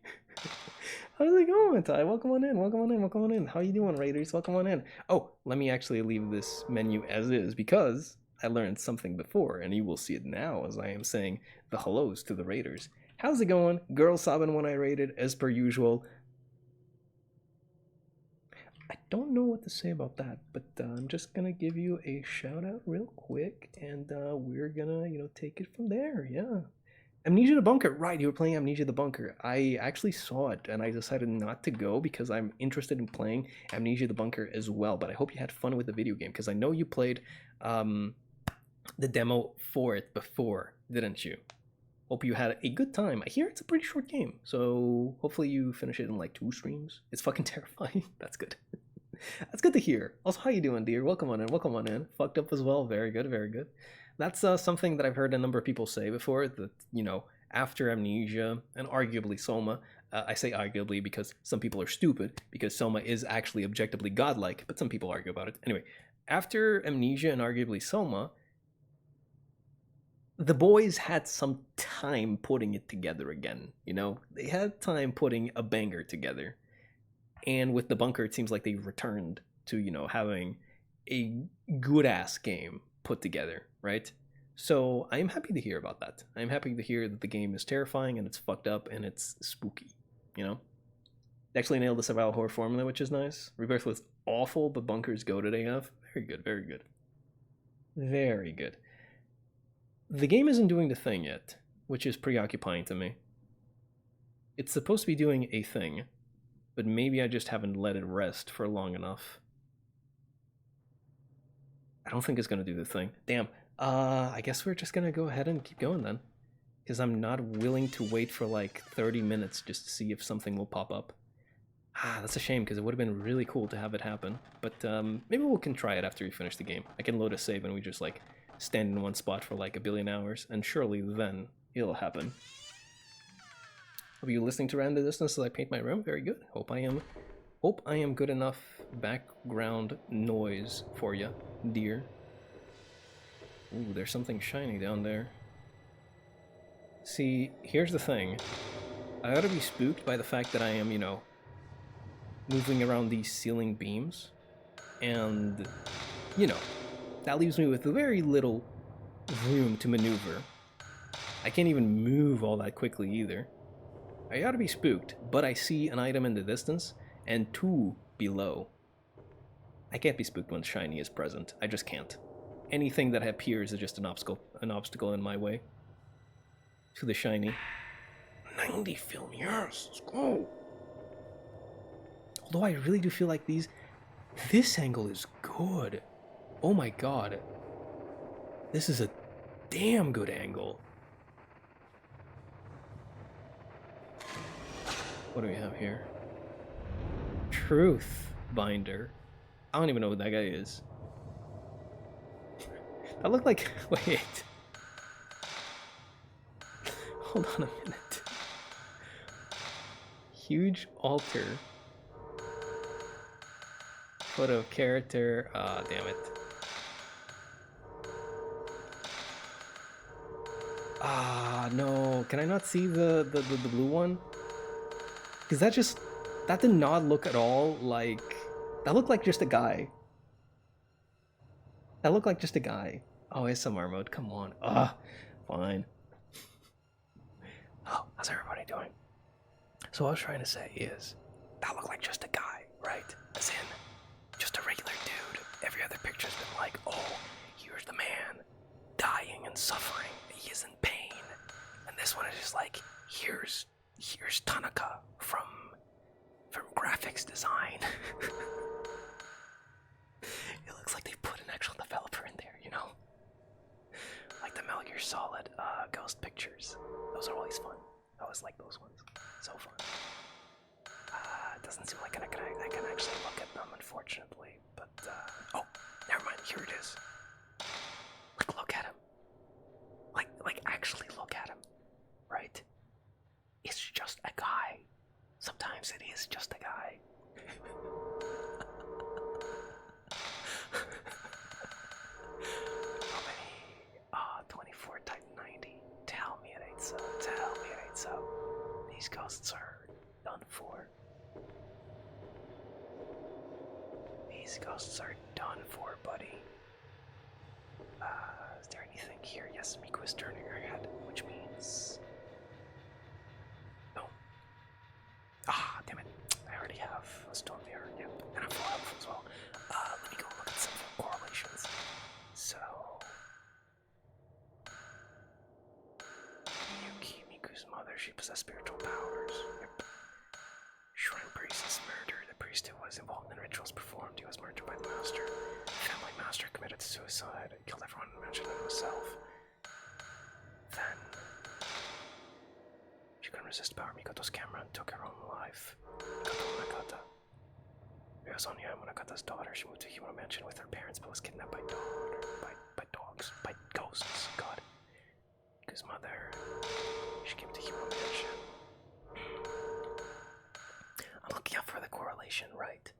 How's it going, Ty? Welcome on in, welcome on in, welcome on in. How you doing, Raiders? Welcome on in. Oh, let me actually leave this menu as is because I learned something before, and you will see it now as I am saying the hellos to the Raiders. How's it going? Girl sobbing when I raided, as per usual. I don't know what to say about that, but I'm just gonna give you a shout out real quick, and we're gonna, take it from there. Yeah. Amnesia the Bunker, right? You were playing Amnesia the Bunker. I actually saw it, and I decided not to go because I'm interested in playing Amnesia the Bunker as well. But I hope you had fun with the video game because I know you played the demo for it before, didn't you? Hope you had a good time. I hear it's a pretty short game, so hopefully you finish it in like 2 streams. It's fucking terrifying. That's good. That's good to hear. Also, how you doing, dear? Welcome on in. Welcome on in. Fucked up as well. Very good. Very good. That's something that I've heard a number of people say before, that, after Amnesia, and arguably Soma, I say arguably because some people are stupid, because Soma is actually objectively godlike, but some people argue about it. Anyway, after Amnesia and arguably Soma, the boys had some time putting it together again, They had time putting a banger together. And with the Bunker, it seems like they returned to, having a good-ass game put together, right? So I'm happy to hear about that. I'm happy to hear that the game is terrifying and it's fucked up and it's spooky, They actually nailed the survival horror formula, which is nice. Rebirth was awful, but Bunkers goated AF. Very good, very good. Very good. The game isn't doing the thing yet, which is preoccupying to me. It's supposed to be doing a thing, but maybe I just haven't let it rest for long enough. I don't think it's going to do the thing. Damn. I guess we're just going to go ahead and keep going then. Because I'm not willing to wait for like 30 minutes just to see if something will pop up. That's a shame because it would have been really cool to have it happen. But maybe we can try it after we finish the game. I can load a save and we just like stand in one spot for like a billion hours, and surely then it'll happen. Are you listening to Random Distance as I paint my room? Very good. Hope I am good enough background noise for you, dear. Ooh, there's something shiny down there. See, here's the thing. I ought to be spooked by the fact that I am, you know, moving around these ceiling beams. And, you know, that leaves me with very little room to maneuver. I can't even move all that quickly either. I ought to be spooked, but I see an item in the distance and two below. I can't be spooked when shiny is present. I just can't. Anything that appears is just an obstacle in my way. To the shiny. 90 film years. Let's go. Although I really do feel like this angle is good. Oh my god. This is a damn good angle. What do we have here? Truth Binder. I don't even know what that guy is. That looked like... Wait. Hold on a minute. Huge altar. Photo of character. Ah, damn it. Ah, no. Can I not see the blue one? Because that did not look at all like... That looked like just a guy. That looked like just a guy. Oh, ASMR mode. Come on. Fine. Oh, how's everybody doing? So what I was trying to say is, that looked like just a guy, right? As in, just a regular dude. Every other picture's been like, oh, here's the man, dying and suffering. He is in pain. And this one is just like, here's Tanaka from graphics design. It looks like they put an actual developer in there, you know? Like the Metal Gear Solid Ghost Pictures. Those are always fun. I always like those ones. So fun. It doesn't seem like I can actually look at them, unfortunately. But, oh, never mind. Here it is. Like, look at him. Like, actually look at him. Right? It's just a guy. Sometimes it is just a guy. How many? 24 type 90. Tell me it ain't so. Tell me it ain't so. These ghosts are done for. These ghosts are done for, buddy. Is there anything here? Yes, Miku is turning her head, which means... No. Damn it. I already have a stone there, yep. And I'm full health as well. Let me go look at some correlations. So... Miku's mother, she possessed spiritual powers. Yep. Shrine priest is murdered. The priest who was involved in rituals performed. He was murdered by the master. The family master committed suicide and killed everyone and mentioned himself. Then she couldn't resist power Mikoto's camera and took her own life. Mikoto Munakata. Ryosonia Munakata's daughter. She moved to Himuro Mansion with her parents but was kidnapped by dogs. By ghosts. God. Miku's mother. She came to Himuro Mansion. I'm looking out for the correlation, right?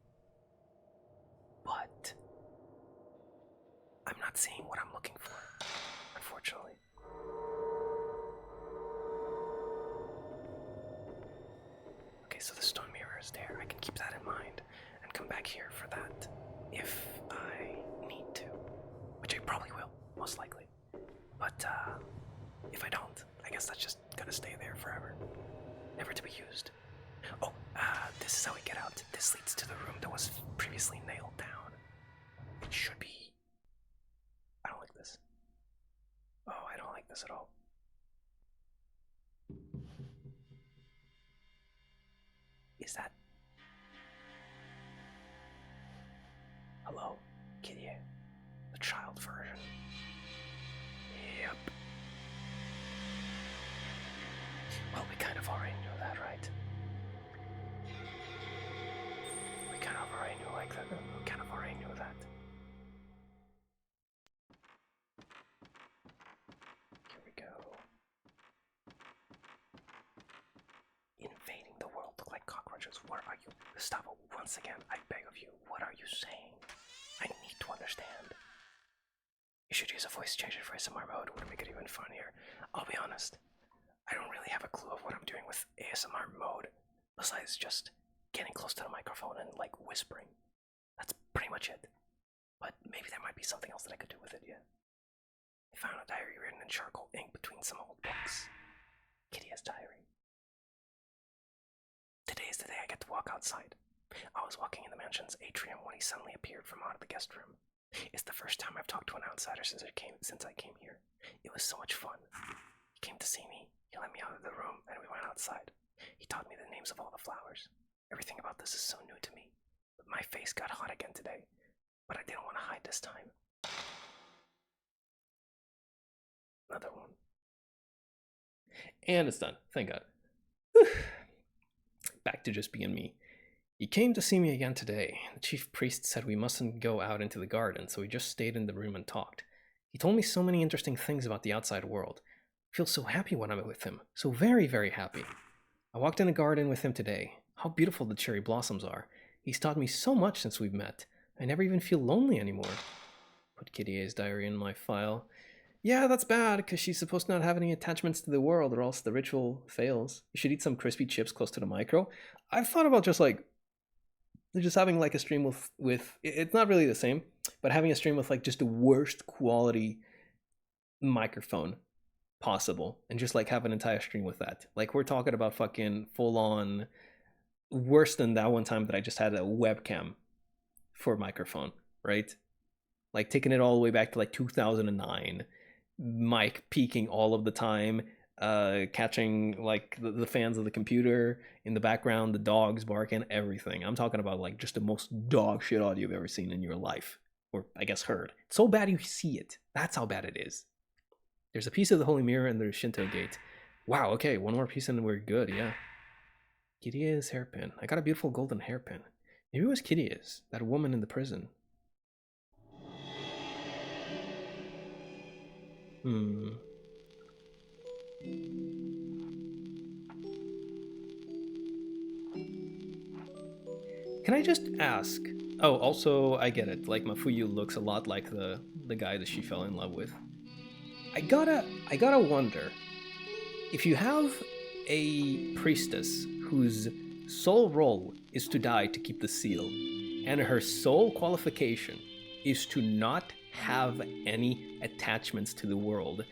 But I'm not seeing what I'm looking for, unfortunately. Okay, so the stone mirror is there. I can keep that in mind and come back here for that if I need to, which I probably will, most likely. But if I don't, I guess that's just gonna stay there forever, never to be used. Oh, this is how we get out. This leads to the room that was previously nailed down. It should be... I don't like this. Oh, I don't like this at all. Is that... Hello, Kitty? The child version. Yep. Well, we kind of already knew that, right? We kind of already knew like that. We kind of already knew that. Here we go. Invading the world look like cockroaches. What are you? Gustavo, once again, I beg of you, what are you saying? I need to understand. You should use a voice changer for ASMR mode. It would make it even funnier. I'll be honest. I don't really have a clue of what I'm doing with ASMR mode, besides just getting close to the microphone and like whispering. That's pretty much it. But maybe there might be something else that I could do with it, yeah. I found a diary written in charcoal ink between some old books. Kitty's diary. Today is the day I get to walk outside. I was walking in the mansion's atrium when he suddenly appeared from out of the guest room. It's the first time I've talked to an outsider since I came here. It was so much fun. He came to see me, he let me out of the room, and we went outside. He taught me the names of all the flowers. Everything about this is so new to me. But my face got hot again today, but I didn't want to hide this time. Another one. And it's done, thank God. Whew. Back to just being me. He came to see me again today. The chief priest said we mustn't go out into the garden, so we just stayed in the room and talked. He told me so many interesting things about the outside world. I feel so happy when I'm with him. So very, very happy. I walked in the garden with him today. How beautiful the cherry blossoms are. He's taught me so much since we've met. I never even feel lonely anymore. Put Kitty A's diary in my file. Yeah, that's bad, because she's supposed to not have any attachments to the world, or else the ritual fails. You should eat some crispy chips close to the micro. I've thought about just having like a stream with it's not really the same, but having a stream with like just the worst quality microphone possible, and just like have an entire stream with that. Like we're talking about fucking full on worse than that one time that I just had a webcam for microphone, right? Like taking it all the way back to like 2009, mic peaking all of the time, catching like the fans of the computer in the background, the dogs barking, everything. I'm talking about like just the most dog shit audio you've ever seen in your life, or I guess heard. It's so bad you see it. That's how bad it is. There's a piece of the Holy Mirror and there's Shinto Gate. Wow, okay, one more piece and we're good, yeah. Kitty is hairpin. I got a beautiful golden hairpin. Maybe it was Kitty is, that woman in the prison. Can I just ask? Oh, also, I get it. Like, Mafuyu looks a lot like the guy that she fell in love with. I gotta wonder, if you have a priestess whose sole role is to die to keep the seal, and her sole qualification is to not have any attachments to the world,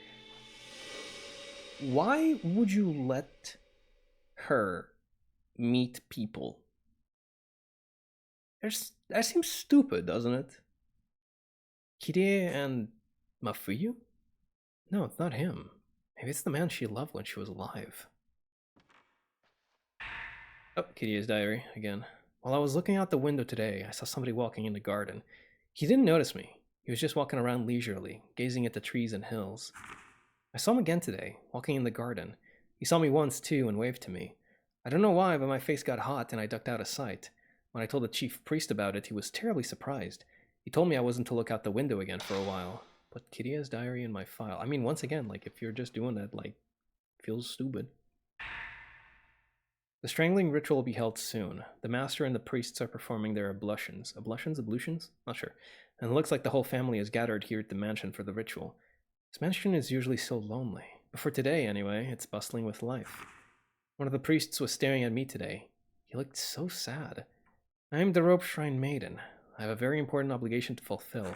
why would you let her meet people? That seems stupid, doesn't it? Kirie and Mafuyu? No, it's not him. Maybe it's the man she loved when she was alive. Oh, Kirie's diary again. While I was looking out the window today, I saw somebody walking in the garden. He didn't notice me. He was just walking around leisurely, gazing at the trees and hills. I saw him again today, walking in the garden. He saw me once too and waved to me. I don't know why, but my face got hot and I ducked out of sight. When I told the chief priest about it, he was terribly surprised. He told me I wasn't to look out the window again for a while. Put Kirie's diary in my file. I mean, once again, like, if you're just doing that, like, feels stupid. The strangling ritual will be held soon. The master and the priests are performing their ablutions. Ablutions? Not sure. And it looks like the whole family is gathered here at the mansion for the ritual. This mansion is usually so lonely. But for today, anyway, it's bustling with life. One of the priests was staring at me today. He looked so sad. I am the Rope Shrine Maiden. I have a very important obligation to fulfill.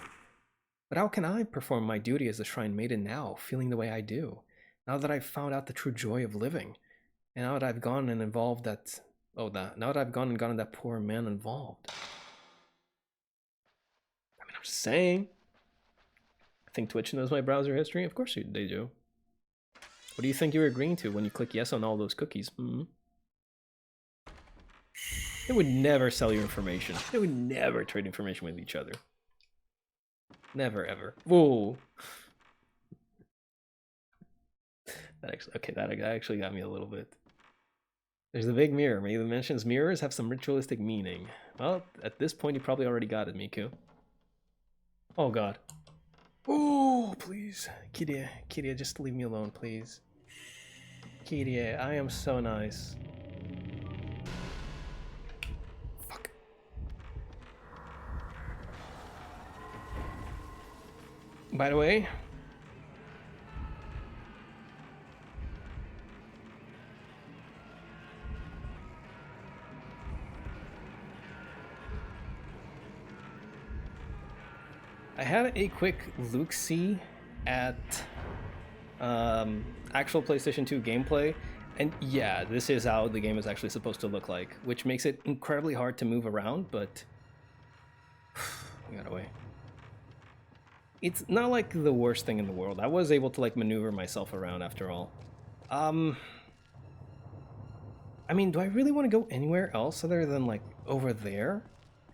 But how can I perform my duty as a Shrine Maiden now, feeling the way I do? Now that I've found out the true joy of living? And now that I've gone and evolved that Oh, that now that I've gone and gotten that poor man involved. I mean, I'm just saying. I think Twitch knows my browser history. Of course they do. What do you think you were agreeing to when you click yes on all those cookies? Hmm? They would never sell your information. They would never trade information with each other. Never, ever. Whoa. That actually got me a little bit. There's the big mirror. Maybe the mentions mirrors have some ritualistic meaning. Well, at this point, you probably already got it, Miku. Oh, God. Oh, please. Kiria, just leave me alone, please. Kiria, I am so nice. Fuck. By the way, I had a quick look-see at actual PlayStation 2 gameplay, and yeah, this is how the game is actually supposed to look like, which makes it incredibly hard to move around, but we got away. It's not like the worst thing in the world. I was able to like maneuver myself around after all. I mean, do I really want to go anywhere else other than like over there?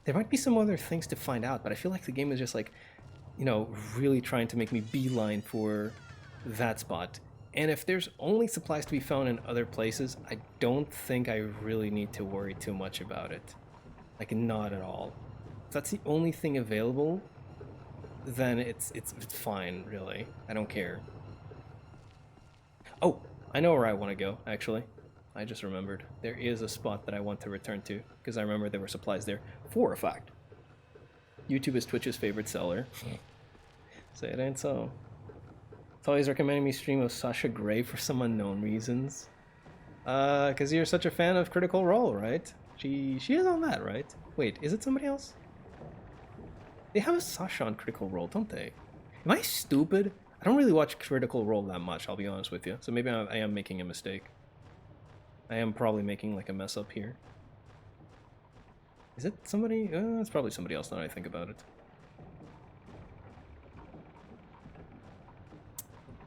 There might be some other things to find out, but I feel like the game is just like, you know, really trying to make me beeline for that spot. And if there's only supplies to be found in other places, I don't think I really need to worry too much about it. Like, not at all. If that's the only thing available, then it's fine, really. I don't care. Oh, I know where I want to go, actually. I just remembered. There is a spot that I want to return to, because I remember there were supplies there, for a fact. YouTube is Twitch's favorite seller. Say it ain't so. It's always recommending me stream of Sasha Grey for some unknown reasons. Because you're such a fan of Critical Role, right? She is on that, right? Wait, is it somebody else? They have a Sasha on Critical Role, don't they? Am I stupid? I don't really watch Critical Role that much, I'll be honest with you. So maybe I am making a mistake. I am probably making like a mess up here. Is it somebody? It's probably somebody else now that I think about it.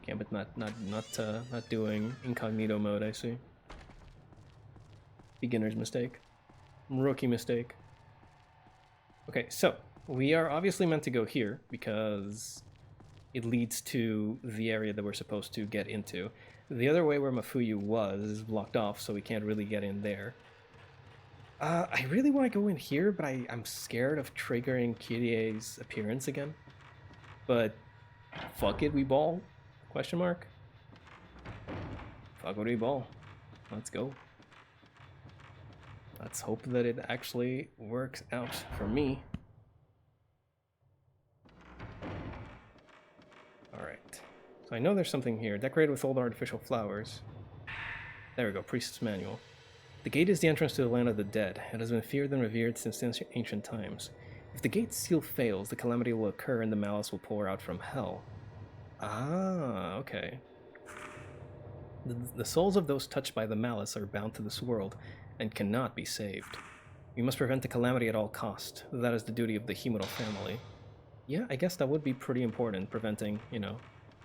Yeah, but not doing incognito mode, I see. Beginner's mistake. Rookie mistake. Okay, so we are obviously meant to go here because it leads to the area that we're supposed to get into. The other way where Mafuyu was is blocked off, so we can't really get in there. I really want to go in here, but I'm scared of triggering Kirie's appearance again. But fuck it, we ball? Question mark? Fuck it, we ball. Let's go. Let's hope that it actually works out for me. Alright. So I know there's something here. Decorated with old artificial flowers. There we go, Priest's Manual. The gate is the entrance to the land of the dead. It has been feared and revered since ancient times. If the gate's seal fails, the calamity will occur and the malice will pour out from hell. Ah, okay. The souls of those touched by the malice are bound to this world and cannot be saved. We must prevent the calamity at all cost. That is the duty of the Himuro family. Yeah, I guess that would be pretty important, preventing, you know,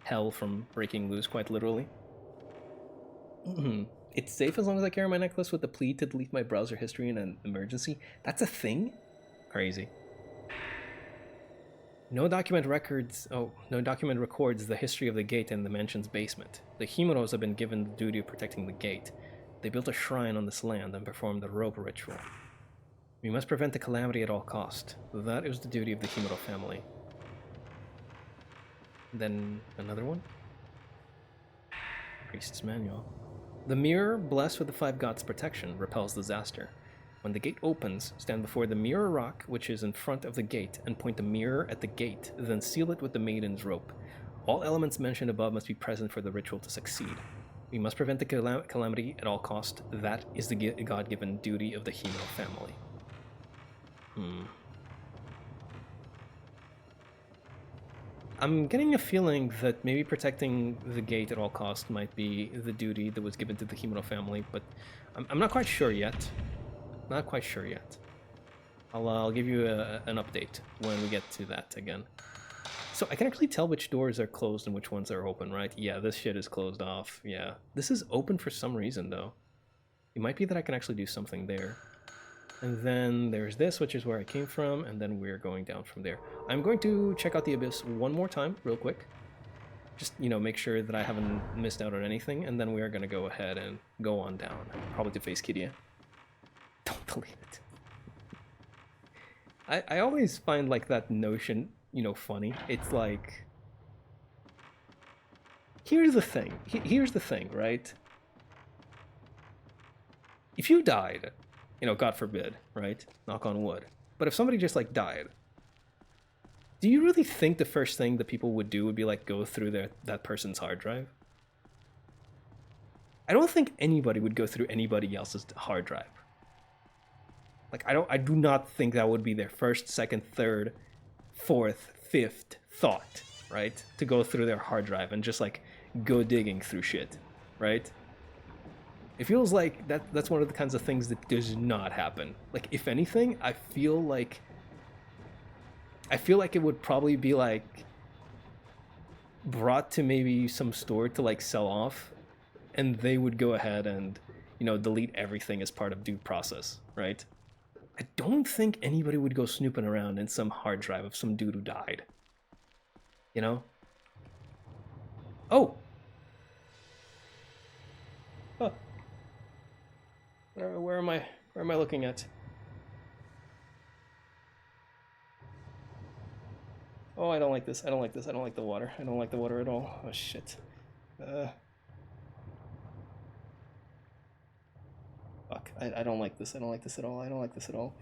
hell from breaking loose, quite literally. It's safe as long as I carry my necklace with the plea to delete my browser history in an emergency. That's a thing? Crazy. No document records the history of the gate in the mansion's basement. The Himuros have been given the duty of protecting the gate. They built a shrine on this land and performed the rope ritual. We must prevent the calamity at all cost. That is the duty of the Himuro family. Then another one? Priest's Manual. The mirror, blessed with the five gods' protection, repels disaster. When the gate opens, stand before the mirror rock, which is in front of the gate, and point the mirror at the gate, then seal it with the maiden's rope. All elements mentioned above must be present for the ritual to succeed. We must prevent the calamity at all cost. That is the God-given duty of the Himuro family. I'm getting a feeling that maybe protecting the gate at all costs might be the duty that was given to the Himuro family, but I'm not quite sure yet. Not quite sure yet. I'll give you an update when we get to that again. So I can actually tell which doors are closed and which ones are open, right? Yeah, this shit is closed off. Yeah, this is open for some reason though. It might be that I can actually do something there. And then there's this, which is where I came from, and then we're going down from there. I'm going to check out the abyss one more time, real quick. Just, you know, make sure that I haven't missed out on anything, and then we are going to go ahead and go on down. Probably to face Kiria. Don't believe it. I always find, like, that notion, you know, funny. It's like... Here's the thing. Here's the thing, right? If you died... You know, God forbid, right? Knock on wood. But if somebody just, like, died, do you really think the first thing that people would do would be, like, go through that person's hard drive? I don't think anybody would go through anybody else's hard drive. Like, I do not think that would be their first, second, third, fourth, fifth thought, right? To go through their hard drive and just, like, go digging through shit, right? It feels like that's one of the kinds of things that does not happen. Like, if anything, I feel like it would probably be, like, brought to maybe some store to, like, sell off, and they would go ahead and, you know, delete everything as part of due process, right? I don't think anybody would go snooping around in some hard drive of some dude who died. You know? Oh! Huh. Where am I looking at? Oh, I don't like this. I don't like this. I don't like the water. I don't like the water at all. Oh, shit. Fuck. I don't like this. I don't like this at all. I don't like this at all.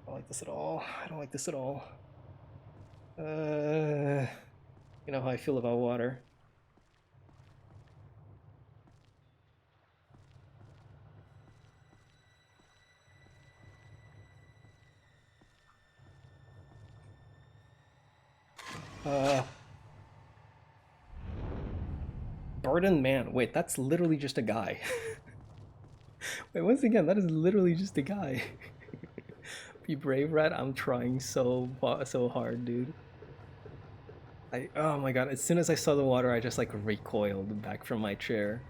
I don't like this at all. I don't like this at all. You know how I feel about water. Burden Man. Wait, that's literally just a guy. Wait, once again, that is literally just a guy. Be brave, Rat. I'm trying so hard, dude. Oh my god, as soon as I saw the water, I just, like, recoiled back from my chair.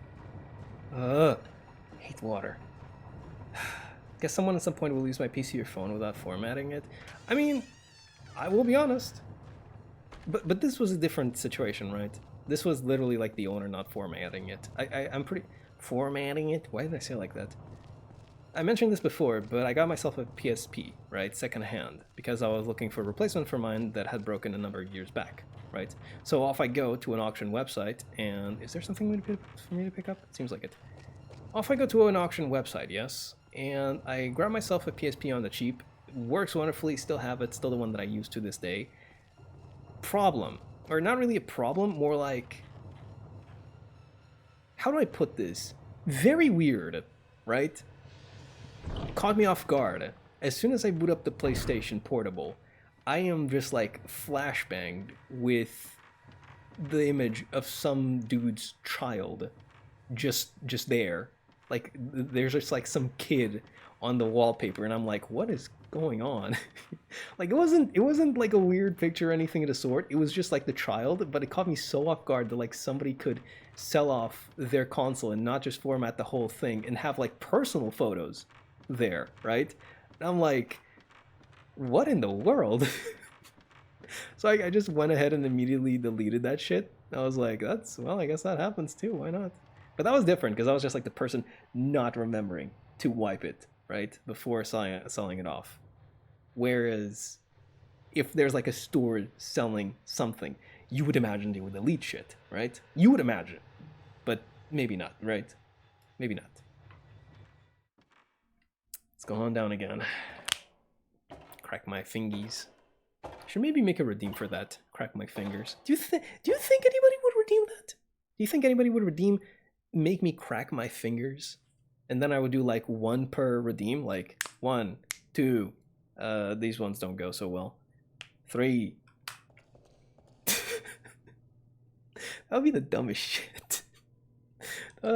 Hate water. Guess someone at some point will use my PC or phone without formatting it. I mean, I will be honest. But this was a different situation, right? This was literally, like, the owner not formatting it. I'm pretty... Formatting it? Why did I say it like that? I mentioned this before, but I got myself a PSP, right? Secondhand, because I was looking for a replacement for mine that had broken a number of years back, right? So off I go to an auction website, and... Is there something for me to pick up? It seems like it. Off I go to an auction website, yes, and I grab myself a PSP on the cheap. It works wonderfully, still have it, still the one that I use to this day. Problem. Or not really a problem, more like... How do I put this? Very weird, right? Caught me off guard. As soon as I boot up the PlayStation Portable, I am just, like, flashbanged with the image of some dude's child just there. Like, there's just, like, some kid on the wallpaper, and I'm like, what is going on? Like, it wasn't like a weird picture or anything of the sort. It was just, like, the child, but it caught me so off guard that, like, somebody could sell off their console and not just format the whole thing and have, like, personal photos there, right? And I'm like, what in the world? So I just went ahead and immediately deleted that shit. I was like, well, I guess that happens too, why not? But that was different, because I was just, like, the person not remembering to wipe it, right, before selling it off. Whereas, if there's, like, a store selling something, you would imagine they would delete shit, right? You would imagine. But maybe not, right? Maybe not. Let's go on down again. Crack my fingies. Should maybe make a redeem for that. Crack my fingers. Do you think anybody would redeem that? Do you think anybody would redeem make me crack my fingers? And then I would do, like, one per redeem, like 1, 2. These ones don't go so well. 3. That would be the dumbest shit. That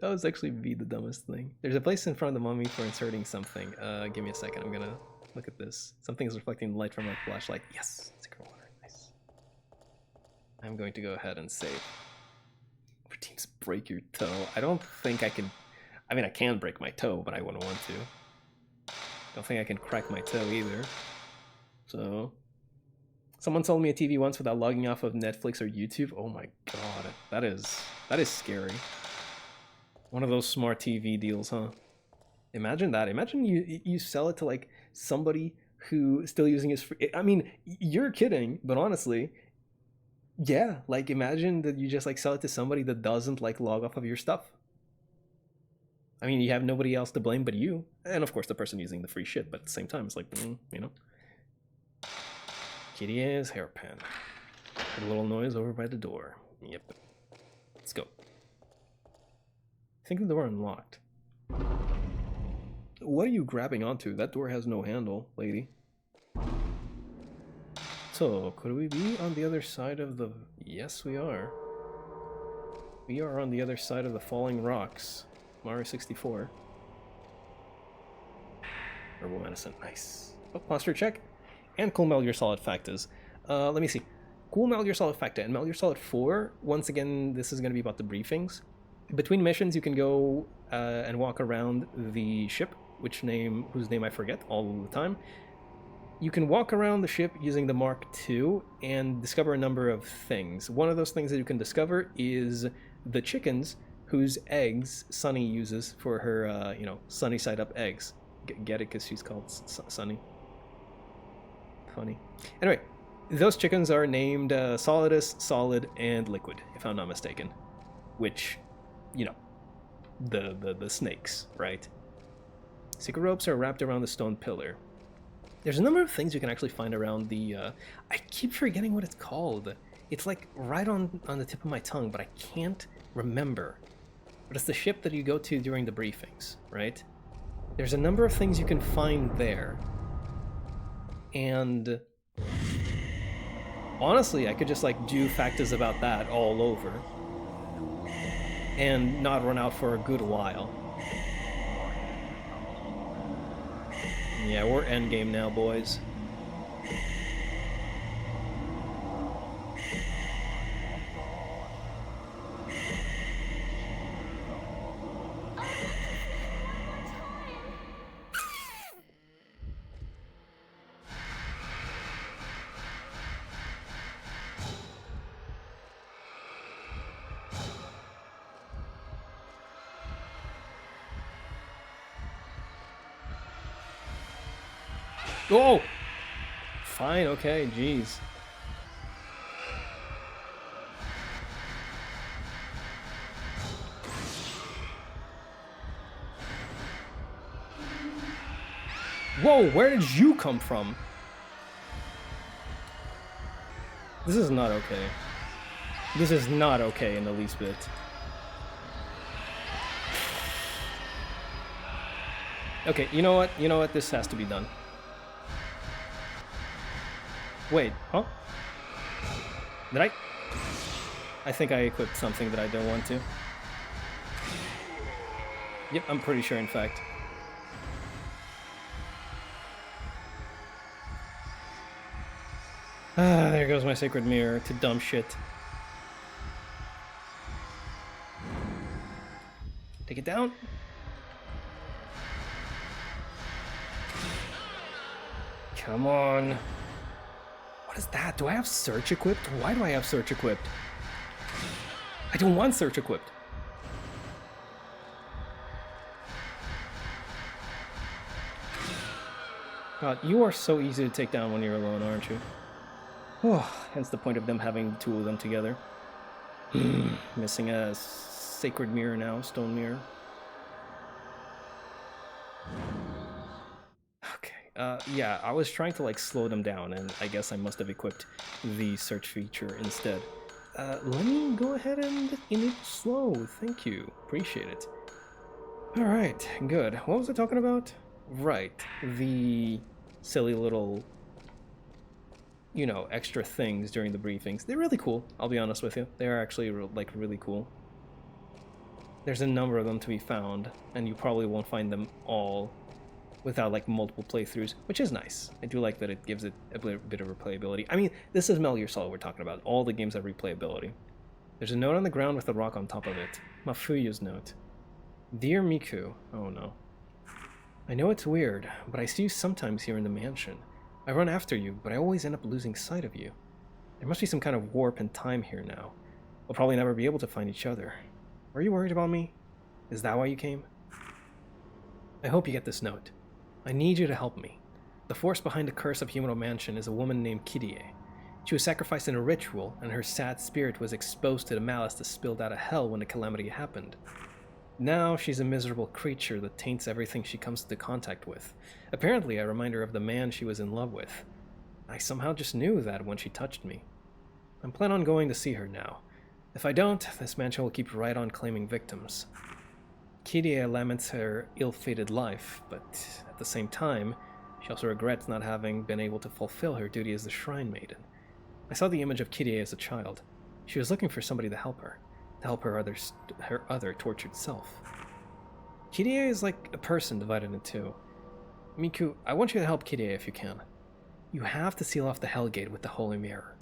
was actually be the dumbest thing. There's a place in front of the mummy for inserting something. Give me a second. I'm gonna look at this. Something is reflecting the light from my flashlight. Yes, secret water. Nice. I'm going to go ahead and save. Teams break your toe. I don't think I can. I mean, I can break my toe, but I wouldn't want to. Don't think I can crack my toe either. So, someone sold me a TV once without logging off of Netflix or YouTube. Oh my god, that is scary. One of those smart TV deals, huh? Imagine that. Imagine you sell it to like somebody who is still using his free. I mean, you're kidding, but honestly, yeah. Like, imagine that you just like sell it to somebody that doesn't like log off of your stuff. I mean, you have nobody else to blame but you, and of course the person using the free shit. But at the same time, it's like, you know. Kitty is hairpin. A little noise over by the door. Yep. Let's go. I think the door unlocked. What are you grabbing onto? That door has no handle, lady. So, could we be on the other side of the... Yes, we are. We are on the other side of the falling rocks. Mario 64. Herbal medicine, nice. Oh, posture check. And cool Metal Gear Solid Factas. Let me see. Cool Metal Gear Solid Facta and Metal Gear Solid 4. Once again, this is going to be about the briefings. Between missions, you can go and walk around the ship, whose name I forget all the time. You can walk around the ship using the Mark II and discover a number of things. One of those things that you can discover is the chickens whose eggs Sunny uses for her, sunny side up eggs. Get it? Because she's called Sunny. Funny. Anyway, those chickens are named Solidus, Solid, and Liquid, if I'm not mistaken. Which, you know, the snakes, right? Secret ropes are wrapped around the stone pillar. There's a number of things you can actually find around the... I keep forgetting what it's called. It's like right on the tip of my tongue, but I can't remember. But it's the ship that you go to during the briefings, right? There's a number of things you can find there. And... honestly, I could just like do factas about that all over. And not run out for a good while. Yeah, we're endgame now, boys. Oh! Fine, okay, jeez. Whoa, where did you come from? This is not okay. This is not okay in the least bit. Okay, you know what? You know what? This has to be done. Wait, huh? Did I think I equipped something that I don't want to. Yep, I'm pretty sure, in fact. Ah, there goes my sacred mirror to dumb shit. Take it down. Come on. What is that? Do I have search equipped? Why do I have search equipped? I don't want search equipped. God, you are so easy to take down when you're alone, aren't you? Oh, hence the point of them having two of them together. Missing a sacred mirror now, stone mirror. Okay, yeah, I was trying to like slow them down, and I guess I must have equipped the search feature instead. Let me go ahead and enable slow, thank you, appreciate it. Alright, good. What was I talking about? Right, the silly little you know, extra things during the briefings. They're really cool, I'll be honest with you. They are actually like really cool. There's a number of them to be found, and you probably won't find them all without like multiple playthroughs, which is nice. I do like that it gives it a bit of replayability. I mean, this is Metal Gear Solid we're talking about. All the games have replayability. There's a note on the ground with a rock on top of it. Mafuyu's note. Dear Miku. Oh no. I know it's weird, but I see you sometimes here in the mansion. I run after you, but I always end up losing sight of you. There must be some kind of warp in time here now. We'll probably never be able to find each other. Are you worried about me? Is that why you came? I hope you get this note. I need you to help me. The force behind the curse of Himuro Mansion is a woman named Kirie. She was sacrificed in a ritual, and her sad spirit was exposed to the malice that spilled out of hell when the calamity happened. Now she's a miserable creature that taints everything she comes into contact with. Apparently, I remind her of the man she was in love with. I somehow just knew that when she touched me. I'm planning on going to see her now. If I don't, this mansion will keep right on claiming victims. Kirie laments her ill-fated life, but at the same time, she also regrets not having been able to fulfill her duty as the Shrine Maiden. I saw the image of Kirie as a child. She was looking for somebody to help her other tortured self. Kirie is like a person divided in two. Miku, I want you to help Kirie if you can. You have to seal off the Hellgate with the Holy Mirror.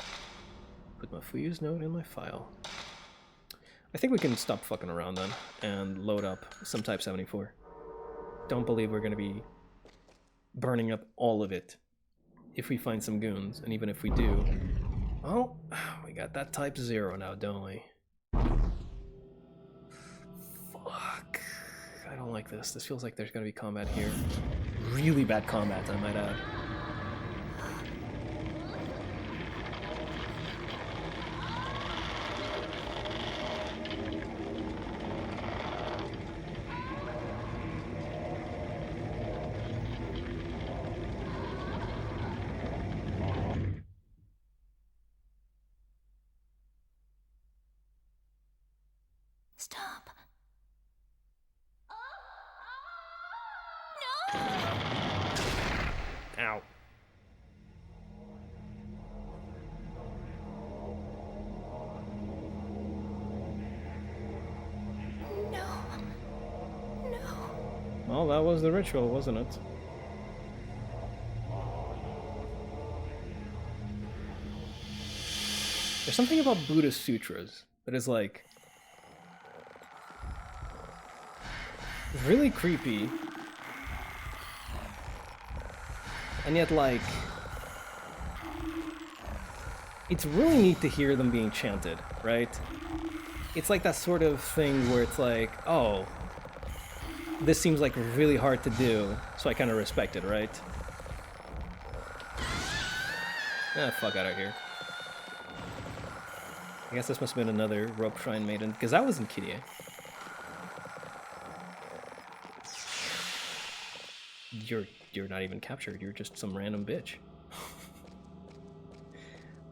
Put Mafuyu's note in my file. I think we can stop fucking around then and load up some Type 74. Don't believe we're going to be burning up all of it if we find some goons, and even if we do... Oh, we got that Type 0 now, don't we? Fuck. I don't like this. This feels like there's going to be combat here. Really bad combat, I might add. Stop. Ow. No. No. Well, that was the ritual, wasn't it? There's something about Buddhist sutras that is like really creepy, and yet like it's really neat to hear them being chanted, right? It's like that sort of thing where it's like, oh, this seems like really hard to do, so I kind of respect it, right? Ah, fuck out of here. I guess this must have been another rope shrine maiden, because that wasn't Kirie. You're not even captured, you're just some random bitch.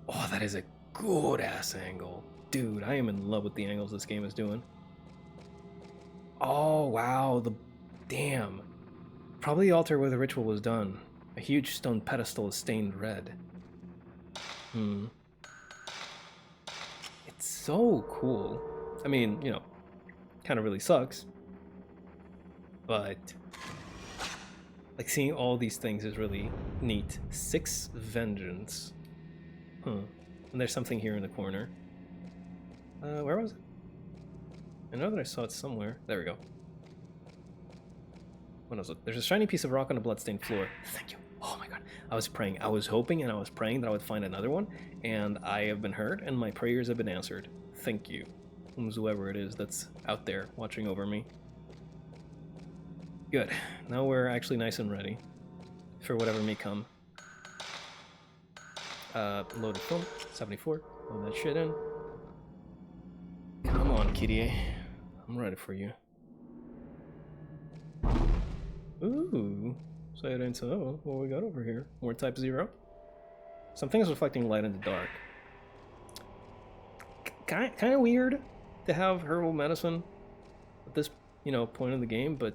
Oh, that is a good ass angle. Dude, I am in love with the angles this game is doing. Oh, wow, damn. Probably the altar where the ritual was done. A huge stone pedestal is stained red. It's so cool. I mean, you know, kind of really sucks. But like seeing all these things is really neat. 6 vengeance. And there's something here in the corner. Where was it? I know that I saw it somewhere. There we go. What was it? There's a shiny piece of rock on a bloodstained floor. Thank you. Oh my god. I was praying. I was hoping and I was praying that I would find another one. And I have been heard and my prayers have been answered. Thank you. Whoever it is that's out there watching over me. Good. Now we're actually nice and ready for whatever may come. Loaded film. 74. Load that shit in. Come on, Kirie. I'm ready for you. Ooh. So I didn't know what we got over here. More Type 0. Something is reflecting light in the dark. Kind of weird to have herbal medicine at this, you know, point in the game, but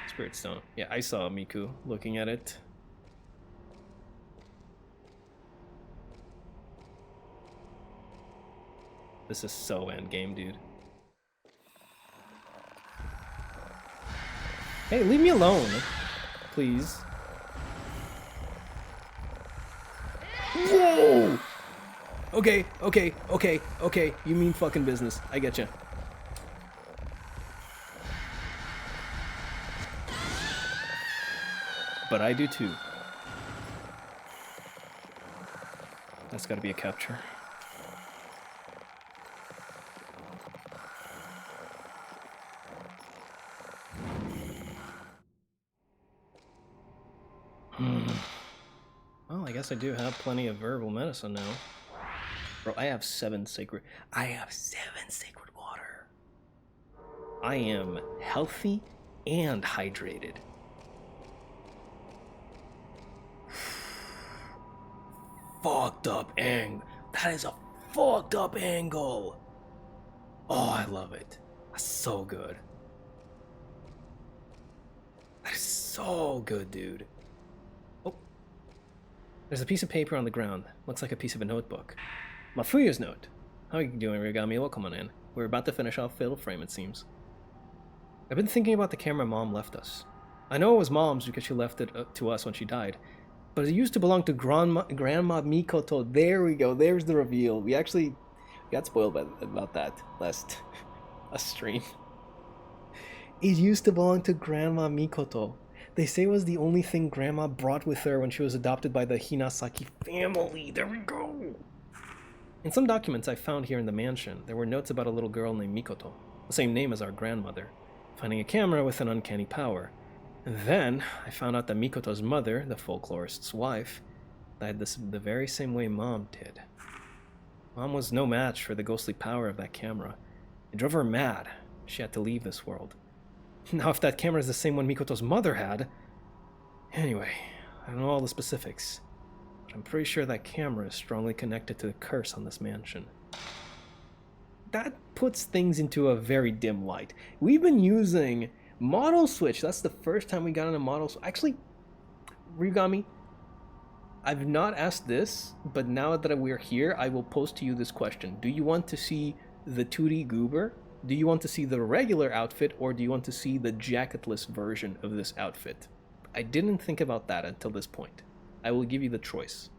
Spirit Stone. Yeah, I saw Miku looking at it. This is so endgame, dude. Hey, leave me alone, please. Whoa! Okay, okay, okay, okay. You mean fucking business. I get you. But I do too. That's gotta be a capture. Well, I guess I do have plenty of verbal medicine now. Bro, I have 7 sacred... I have 7 sacred water. I am healthy and hydrated. Fucked up angle. That is a fucked up angle. Oh, I love it. That's so good. That is so good, dude. Oh. There's a piece of paper on the ground. Looks like a piece of a notebook. Mafuyo's note. How are you doing, Rigami? Welcome on in. We're about to finish off Fatal Frame, it seems. I've been thinking about the camera Mom left us. I know it was Mom's because she left it to us when she died, but it used to belong to Grandma Mikoto. There we go. There's the reveal. We actually got spoiled about that last stream. It used to belong to Grandma Mikoto. They say it was the only thing Grandma brought with her when she was adopted by the Hinasaki family. There we go. In some documents I found here in the mansion, there were notes about a little girl named Mikoto, the same name as our grandmother, finding a camera with an uncanny power. And then I found out that Mikoto's mother, the folklorist's wife, died the very same way Mom did. Mom was no match for the ghostly power of that camera. It drove her mad. She had to leave this world. Now if that camera is the same one Mikoto's mother had... Anyway, I don't know all the specifics, but I'm pretty sure that camera is strongly connected to the curse on this mansion. That puts things into a very dim light. We've been using model switch. That's the first time we got on a model switch. Actually, Rigami, I've not asked this, but now that we're here, I will pose to you this question. Do you want to see the 2D Goober? Do you want to see the regular outfit, or do you want to see the jacketless version of this outfit? I didn't think about that until this point. I will give you the choice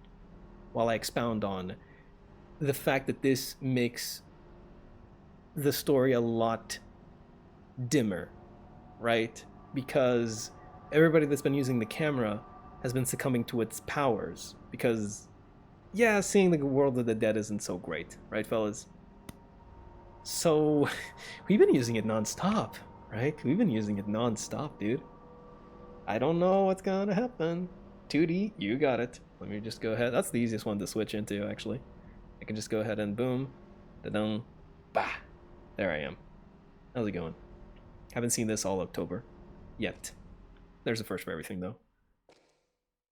while I expound on the fact that this makes the story a lot dimmer, right? Because everybody that's been using the camera has been succumbing to its powers. Because, yeah, seeing the world of the dead isn't so great, right, fellas? So, we've been using it non-stop, right? We've been using it non-stop, dude. I don't know what's gonna happen. 2D, you got it. Let me just go ahead. That's the easiest one to switch into, actually. I can just go ahead and boom, da-dum, bah. There I am. How's it going? Haven't seen this all October. Yet. There's the first for everything, though.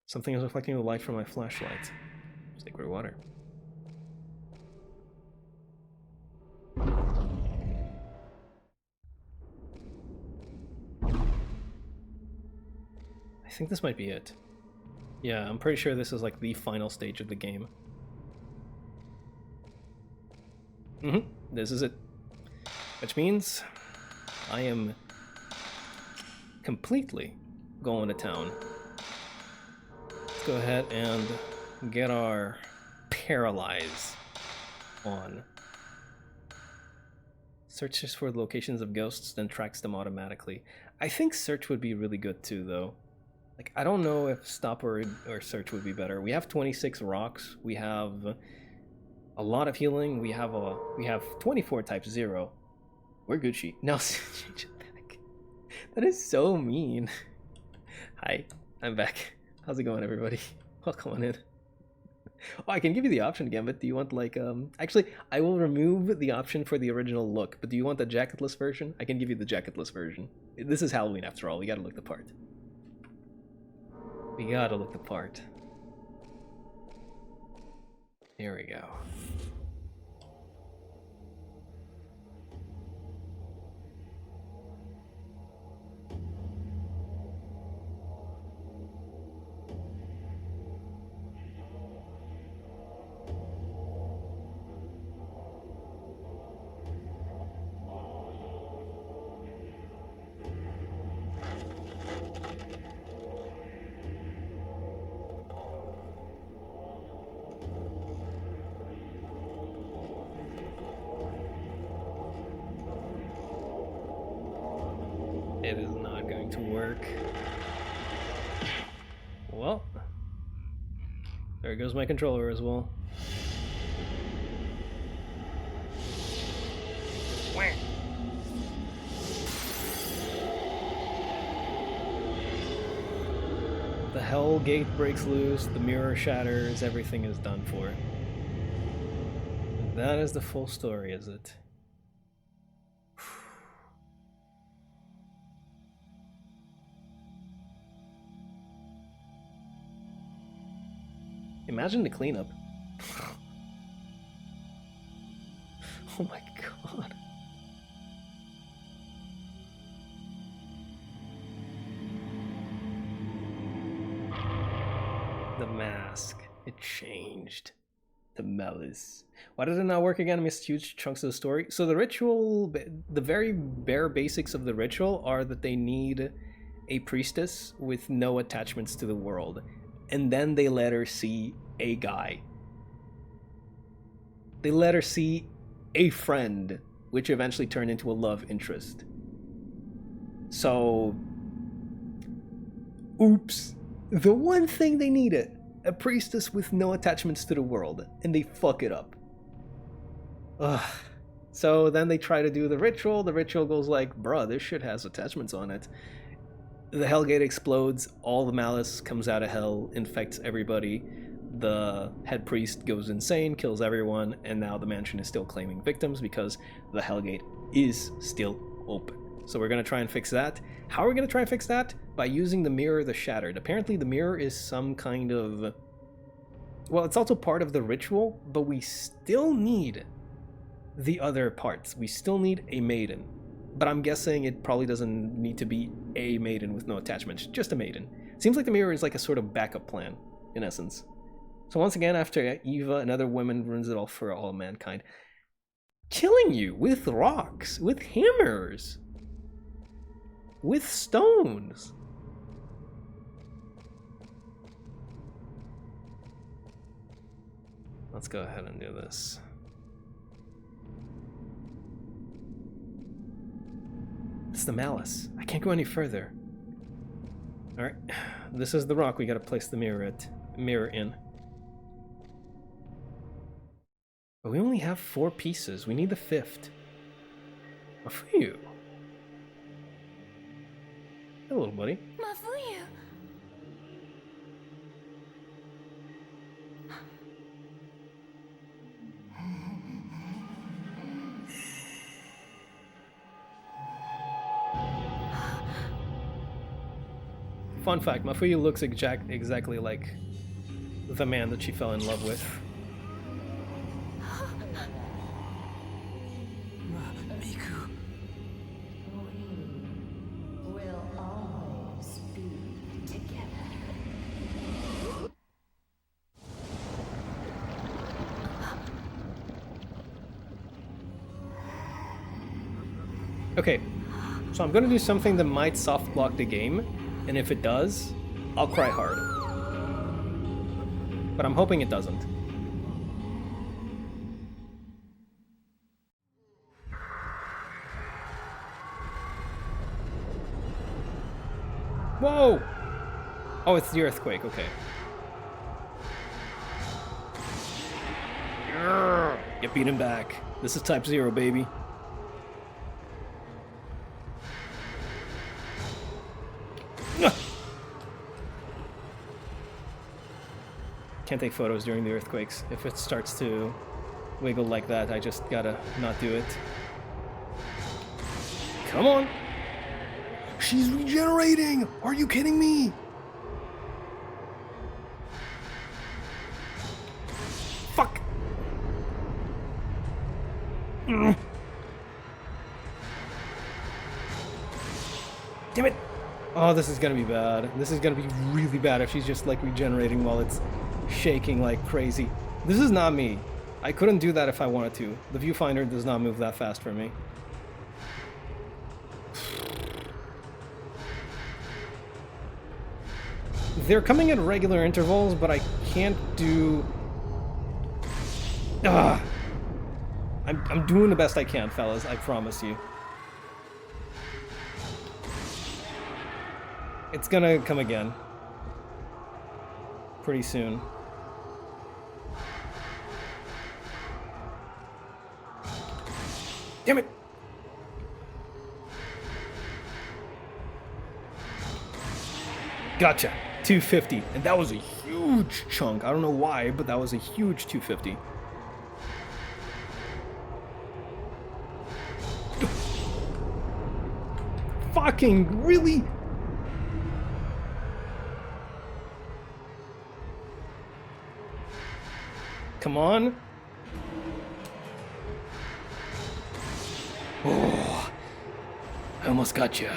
Something is reflecting the light from my flashlight. Sacred water. I think this might be it. Yeah, I'm pretty sure this is like the final stage of the game. This is it. Which means I am completely going to town. Let's go ahead and get our Paralyze on. Searches for locations of ghosts, then tracks them automatically. I think search would be really good too, though. Like, I don't know if stop or search would be better. We have 26 rocks. We have a lot of healing. We have 24 type 0. We're Gucci. No, change it back. That is so mean. Hi, I'm back. How's it going, everybody? Welcome on in. Oh, I can give you the option again, but do you want like actually I will remove the option for the original look, but do you want the jacketless version? I can give you the jacketless version. This is Halloween after all. We gotta look the part. We gotta look the part. Here we go. It is not going to work. Well, there goes my controller as well. The Hell Gate breaks loose, the mirror shatters, everything is done for. That is the full story, is it? Imagine the cleanup. Oh my god. The mask. It changed. The malice. Why did it not work again? I missed huge chunks of the story. So the ritual, the very bare basics of the ritual are that they need a priestess with no attachments to the world. And then they let her see a guy. They let her see a friend, which eventually turned into a love interest. So, oops. The one thing they needed, a priestess with no attachments to the world, and they fuck it up. Ugh. So then they try to do the ritual goes like, bruh, this shit has attachments on it. The Hellgate explodes, all the malice comes out of hell, infects everybody. The head priest goes insane, kills everyone, and now the mansion is still claiming victims because the Hellgate is still open. So we're going to try and fix that. How are we going to try and fix that? By using the Mirror the Shattered. Apparently the mirror is some kind of... Well, it's also part of the ritual, but we still need the other parts. We still need a maiden. But I'm guessing it probably doesn't need to be a maiden with no attachments, just a maiden. Seems like the mirror is like a sort of backup plan, in essence. So once again, after Eva, another woman ruins it all for all mankind. Killing you with rocks, with hammers, with stones. Let's go ahead and do this. It's the malice. I can't go any further. Alright, this is the rock we gotta place the mirror in. But we only have 4 pieces. We need the 5th. Mafuyu. Hello, buddy. Mafuyu. Fun fact, Mafuyu looks exactly like the man that she fell in love with. Miku. We will always be together. Okay, so I'm gonna do something that might soft block the game, and if it does, I'll cry hard. But I'm hoping it doesn't. Whoa! Oh, it's the earthquake, okay. Get beaten back. This is Type 0, baby. Can't take photos during the earthquakes. If it starts to wiggle like that, I just gotta not do it. Come on! She's regenerating! Are you kidding me? Fuck! Damn it! Oh, this is gonna be bad. This is gonna be really bad if she's just like regenerating while it's shaking like crazy. This is not me. I couldn't do that if I wanted to. The viewfinder does not move that fast for me. They're coming at regular intervals, but I can't do... Ugh. I'm doing the best I can, fellas, I promise you. It's gonna come again. Pretty soon. Damn it! Gotcha. 250. And that was a huge chunk. I don't know why, but that was a huge 250. Fucking really? Come on. Oh, I almost got you.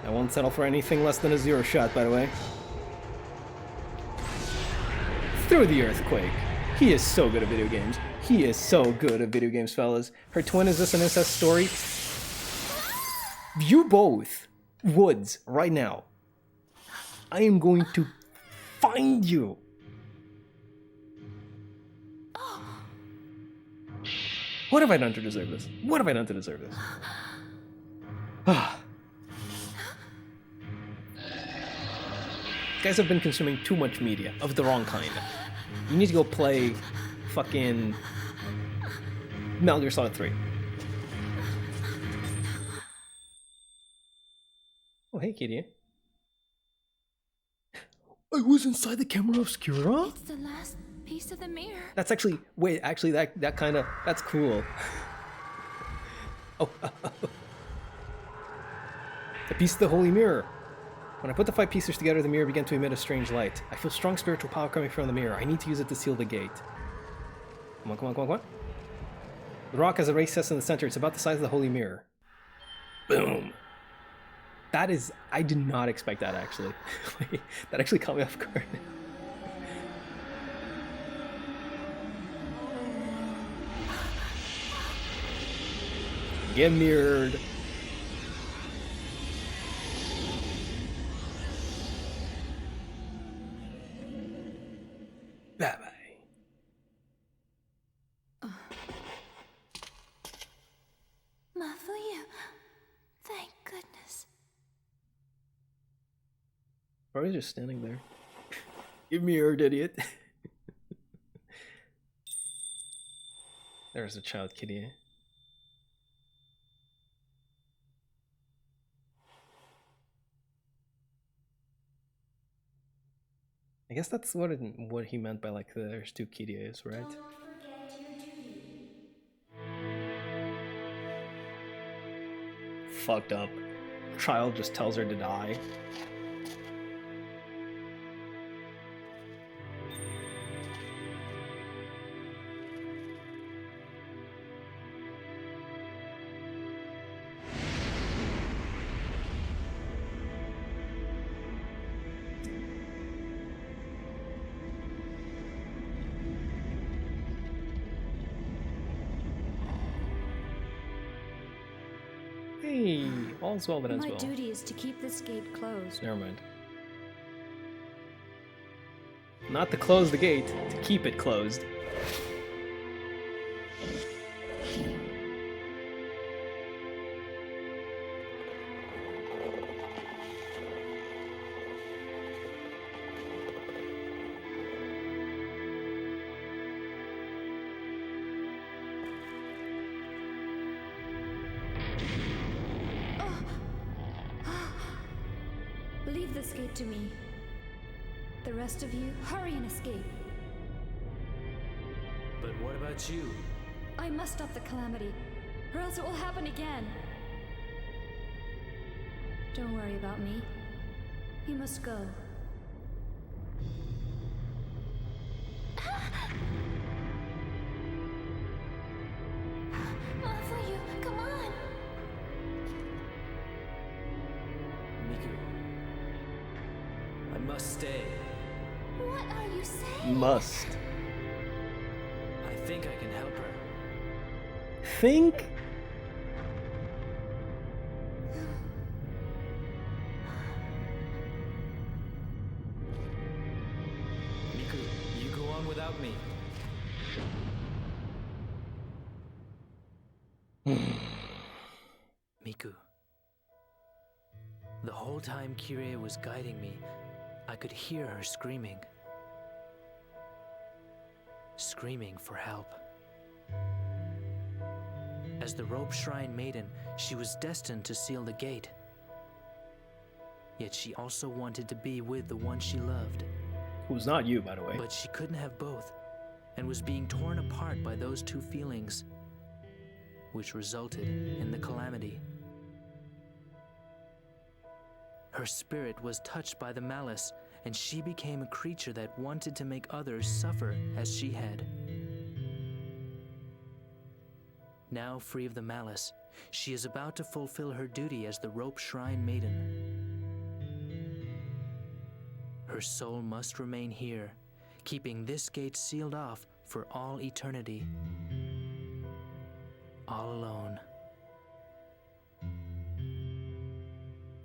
I won't settle for anything less than a 0 shot, by the way. Through the earthquake. He is so good at video games. He is so good at video games, fellas. Her twin, is this an incest story? You both, Woods, right now. I am going to find you. What have I done to deserve this? What have I done to deserve this? Guys have been consuming too much media of the wrong kind. You need to go play fucking Metal Gear Solid 3. Oh, hey, Kitty. I was inside the camera obscura? It's the last piece of the mirror. That's actually, wait, actually that kind of, that's cool. Oh, a piece of the holy mirror. When I put the 5 pieces together, the mirror began to emit a strange light. I feel strong spiritual power coming from the mirror. I need to use it to seal the gate. Come on, come on, come on, come on. The rock has a recess in the center. It's about the size of the holy mirror. Boom. That is, I did not expect that, actually. That actually caught me off guard. Get mirrored. Bye-bye. Mafuyu. Thank goodness. Probably just standing there. Get mirrored, idiot. There's a child kitty. I guess that's what he meant by like there's 2 Kiryas, right? Fucked up. Child just tells her to die. Hey, all's well that ends My well. duty is to keep this gate closed. Never mind. Not to close the gate, to keep it closed. Leave this gate to me. The rest of you, hurry and escape. But what about you? I must stop the calamity, or else it will happen again. Don't worry about me. You must go. Mafuyu, come on. Miku. I must stay. What are you saying? Must. I think I can help her. Think? Miku, you go on without me. Miku. The whole time Kyrie was guiding me, I could hear her screaming. Screaming for help. As the Rope Shrine Maiden, she was destined to seal the gate. Yet she also wanted to be with the one she loved. Who's not you, by the way. But she couldn't have both, and was being torn apart by those two feelings, which resulted in the calamity. Her spirit was touched by the malice, and she became a creature that wanted to make others suffer as she had. Now free of the malice, she is about to fulfill her duty as the Rope Shrine Maiden. Her soul must remain here, keeping this gate sealed off for all eternity. All alone.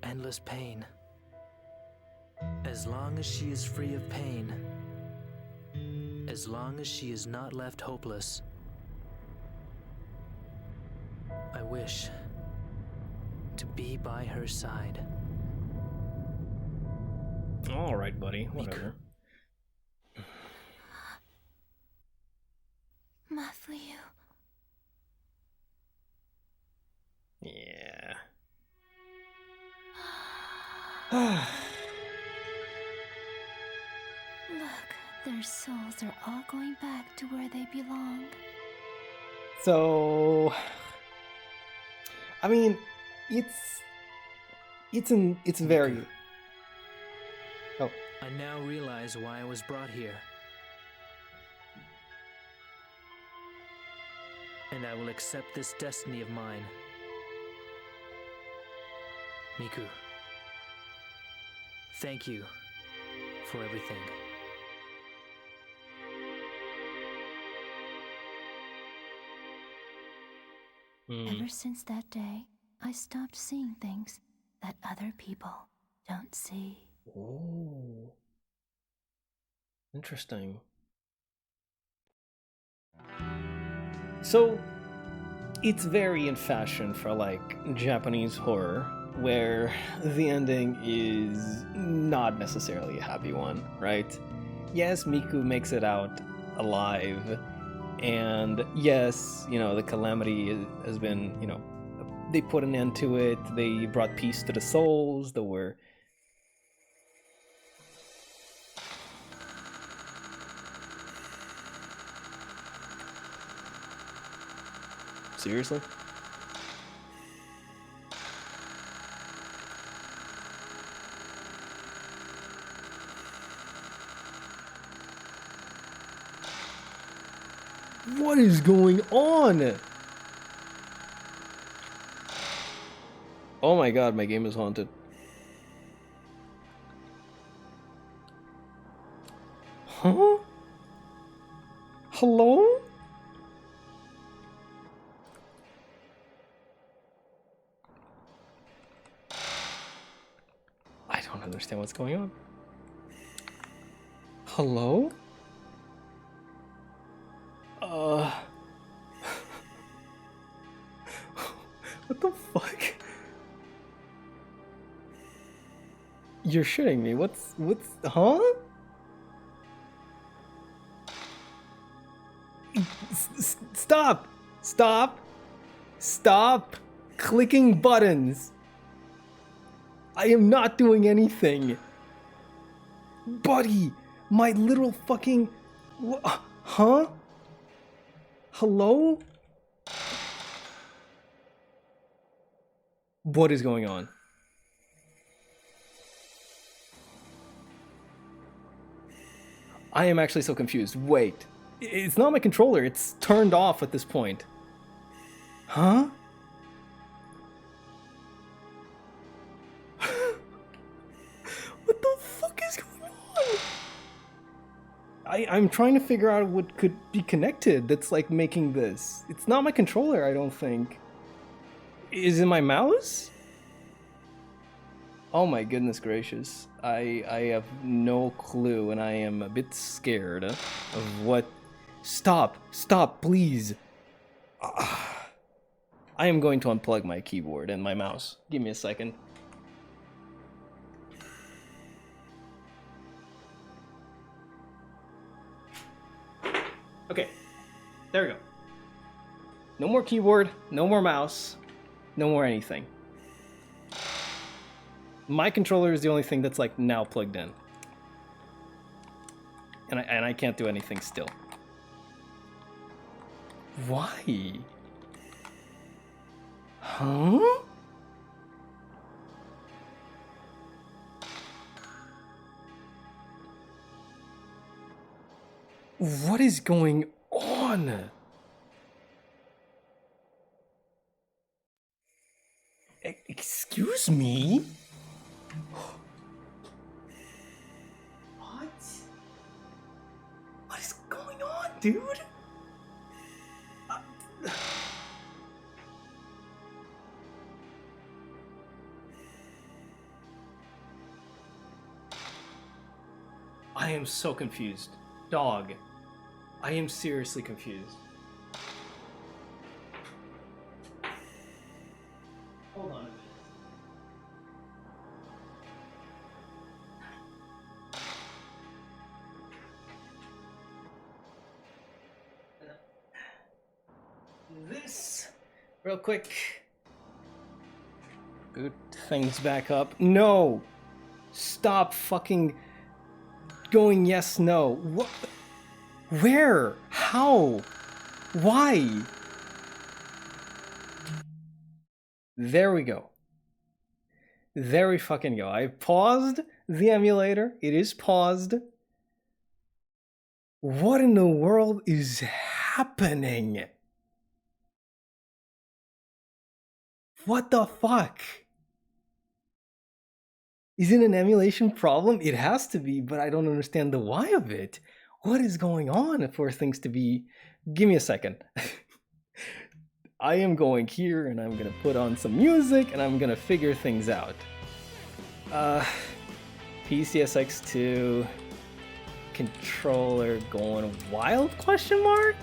Endless pain. As long as she is free of pain, as long as she is not left hopeless, I wish to be by her side. All right, buddy. Whatever. Matthew. Yeah. Look, their souls are all going back to where they belong. So, I mean, it's very. Oh, I now realize why I was brought here. And I will accept this destiny of mine. Miku, thank you for everything. Ever since that day, I stopped seeing things that other people don't see. Oh, interesting. So, it's very in fashion for like Japanese horror, where the ending is not necessarily a happy one, right? Yes, Miku makes it out alive, and yes, you know, the calamity has been, you know, they put an end to it, they brought peace to the souls that were. Seriously? What is going on? Oh my god, my game is haunted. Huh? Hello? I don't understand what's going on. Hello? What the fuck? You're shitting me. What's, huh? Stop! Stop! Stop clicking buttons! I am not doing anything! Buddy! My little fucking... Huh? Hello? What is going on? I am actually so confused. Wait. It's not my controller. It's turned off at this point. Huh? What the fuck is going on? I'm trying to figure out what could be connected that's like making this. It's not my controller, I don't think. Is it my mouse? Oh my goodness gracious. I have no clue and I am a bit scared of what... Stop! Stop, please! I am going to unplug my keyboard and my mouse. Give me a second. There we go. No more keyboard, no more mouse, no more anything. My controller is the only thing that's like now plugged in. And I can't do anything still. Why? Huh? What is going on? Excuse me? What? What is going on, dude? I am so confused. Dog. I am seriously confused. Hold on a minute. This, real quick. Boot things back up. No! Stop fucking going yes, no. What? Where? How? Why? There we go. There we fucking go. I paused the emulator. It is paused. What in the world is happening? What the fuck? Is it an emulation problem? It has to be, but I don't understand the why of it. What is going on for things to be... Give me a second. I am going here and I'm gonna put on some music and I'm gonna figure things out. PCSX2 controller going wild, question mark?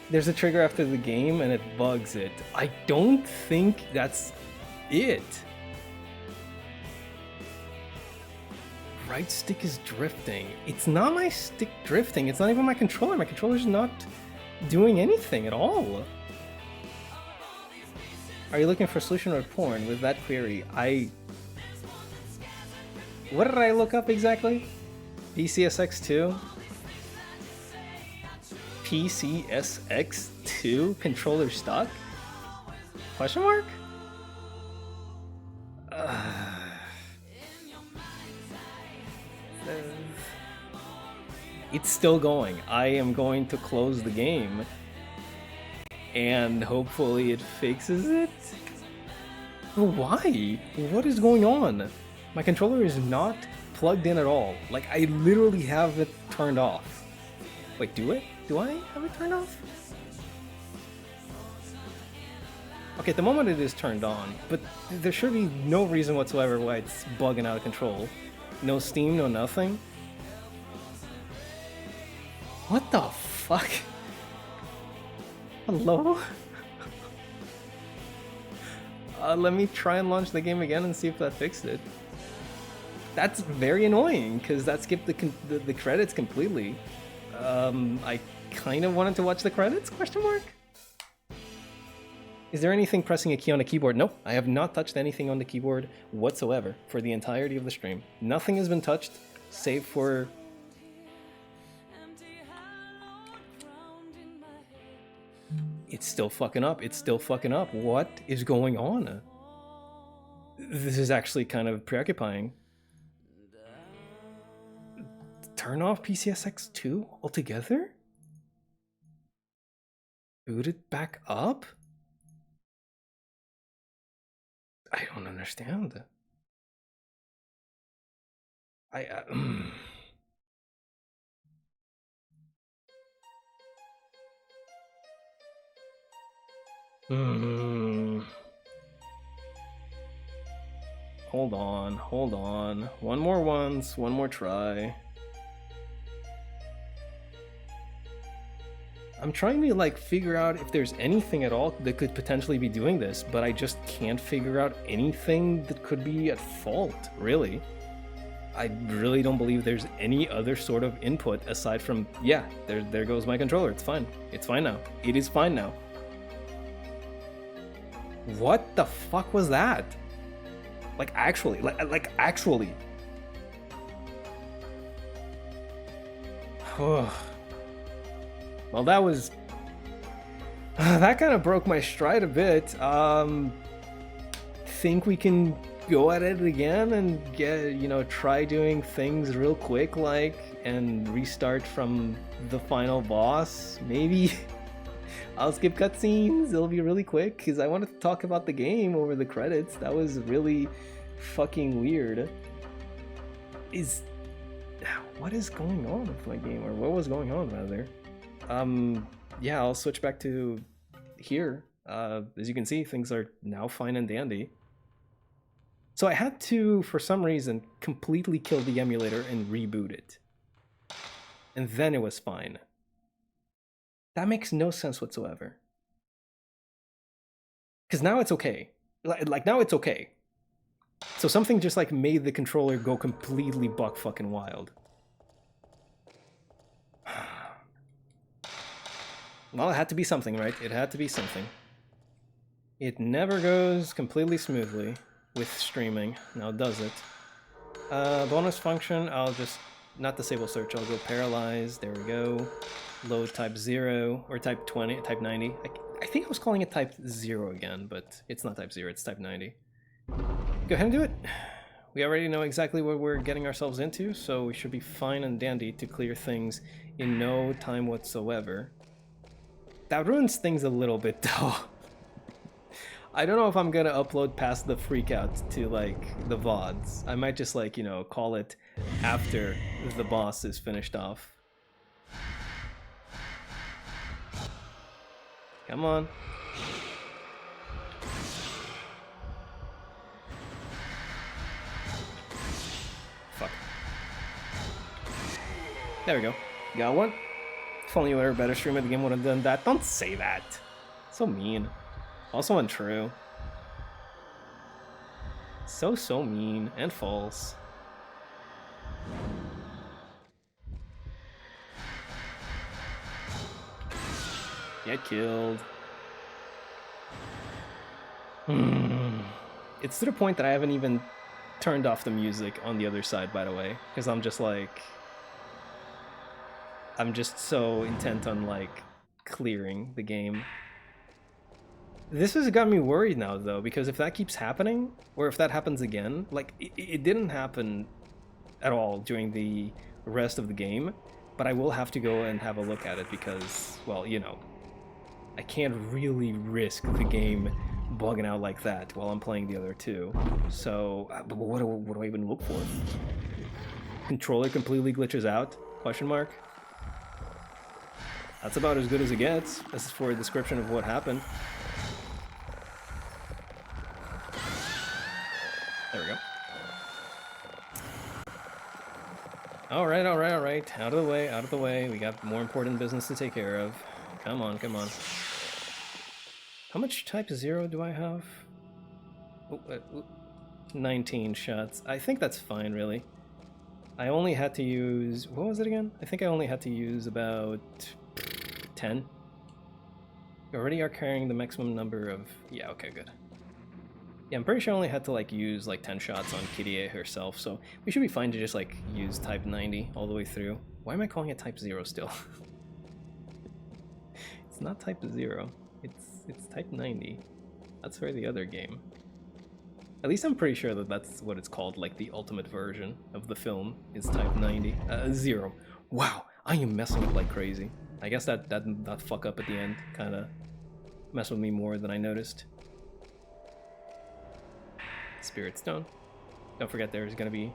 There's a trigger after the game and it bugs it. I don't think that's it. Right stick is drifting. It's not my stick drifting. It's not even my controller. My controller's not doing anything at all. Are you looking for solution or porn with that query? What did I look up exactly? PCSX2? PCSX2 controller stuck? Question mark? It's still going. I am going to close the game and hopefully it fixes it. But why? What is going on? My controller is not plugged in at all. Like, I literally have it turned off. Wait, do it? Do I have it turned off? Okay, at the moment it is turned on, but there should be no reason whatsoever why it's bugging out of control. No Steam, no nothing. What the fuck? Hello? Let me try and launch the game again and see if that fixed it. That's very annoying, because that skipped the credits completely. I kind of wanted to watch the credits, question mark? Is there anything pressing a key on the keyboard? Nope, I have not touched anything on the keyboard whatsoever for the entirety of the stream. Nothing has been touched, save for... It's still fucking up, it's still fucking up. What is going on? This is actually kind of preoccupying. Turn off PCSX2 altogether? Boot it back up? I don't understand. Hold on, hold on. One more try. I'm trying to like figure out if there's anything at all that could potentially be doing this, but I just can't figure out anything that could be at fault, really. I really don't believe there's any other sort of input aside from, yeah, there goes my controller. It's fine. It's fine now. It is fine now. What the fuck was that? Like actually, like actually. Well, that was... that kind of broke my stride a bit. Think we can go at it again and get, you know, try doing things real quick, like, and restart from the final boss, maybe? I'll skip cutscenes, it'll be really quick, because I wanted to talk about the game over the credits. That was really fucking weird. What is going on with my game, or what was going on, rather? Yeah, I'll switch back to here. As you can see, things are now fine and dandy. So I had to, for some reason, completely kill the emulator and reboot it. And then it was fine. That makes no sense whatsoever. Because now it's okay. Like now it's okay. So something just like made the controller go completely buck fucking wild. Well, it had to be something, right? It had to be something. It never goes completely smoothly with streaming. Now does it? Bonus function, I'll just not disable search, I'll go paralyze. There we go. Load type 0 or type 20, type 90. I think I was calling it type 0 again, but it's not type 0, it's type 90. Go ahead and do it. We already know exactly what we're getting ourselves into, so we should be fine and dandy to clear things in no time whatsoever. That ruins things a little bit though. I don't know if I'm gonna upload past the freakout to like the VODs. I might just like, you know, call it after the boss is finished off. Come on. Fuck. There we go. Got one. If only you were a better streamer, the game would have done that. Don't say that. So mean. Also untrue. So mean and false. Get killed. It's to the point that I haven't even turned off the music on the other side, by the way, because I'm just like... I'm just so intent on like clearing the game. This has got me worried now though, because if that keeps happening, or if that happens again, like it didn't happen at all during the rest of the game, but I will have to go and have a look at it because, well, you know, I can't really risk the game bugging out like that while I'm playing the other two. So, but what do I even look for? Controller completely glitches out? Question mark? That's about as good as it gets. This is for a description of what happened. There we go. Alright. Out of the way. We got more important business to take care of. Come on. How much type 0 do I have? 19 shots. I think that's fine, really. I only had to use... What was it again? I think I only had to use about 10. We already are carrying the maximum number of... Yeah, okay, good. Yeah, I'm pretty sure I only had to like use like 10 shots on Kirie herself, so we should be fine to just like use type 90 all the way through. Why am I calling it type 0 still? It's not type 0. It's type 90. That's for the other game. At least I'm pretty sure that that's what it's called, like the ultimate version of the film is type 90. 0. Wow, I am messing up like crazy. I guess that fuck up at the end kind of messed with me more than I noticed. Spirit Stone. Don't forget there's gonna be...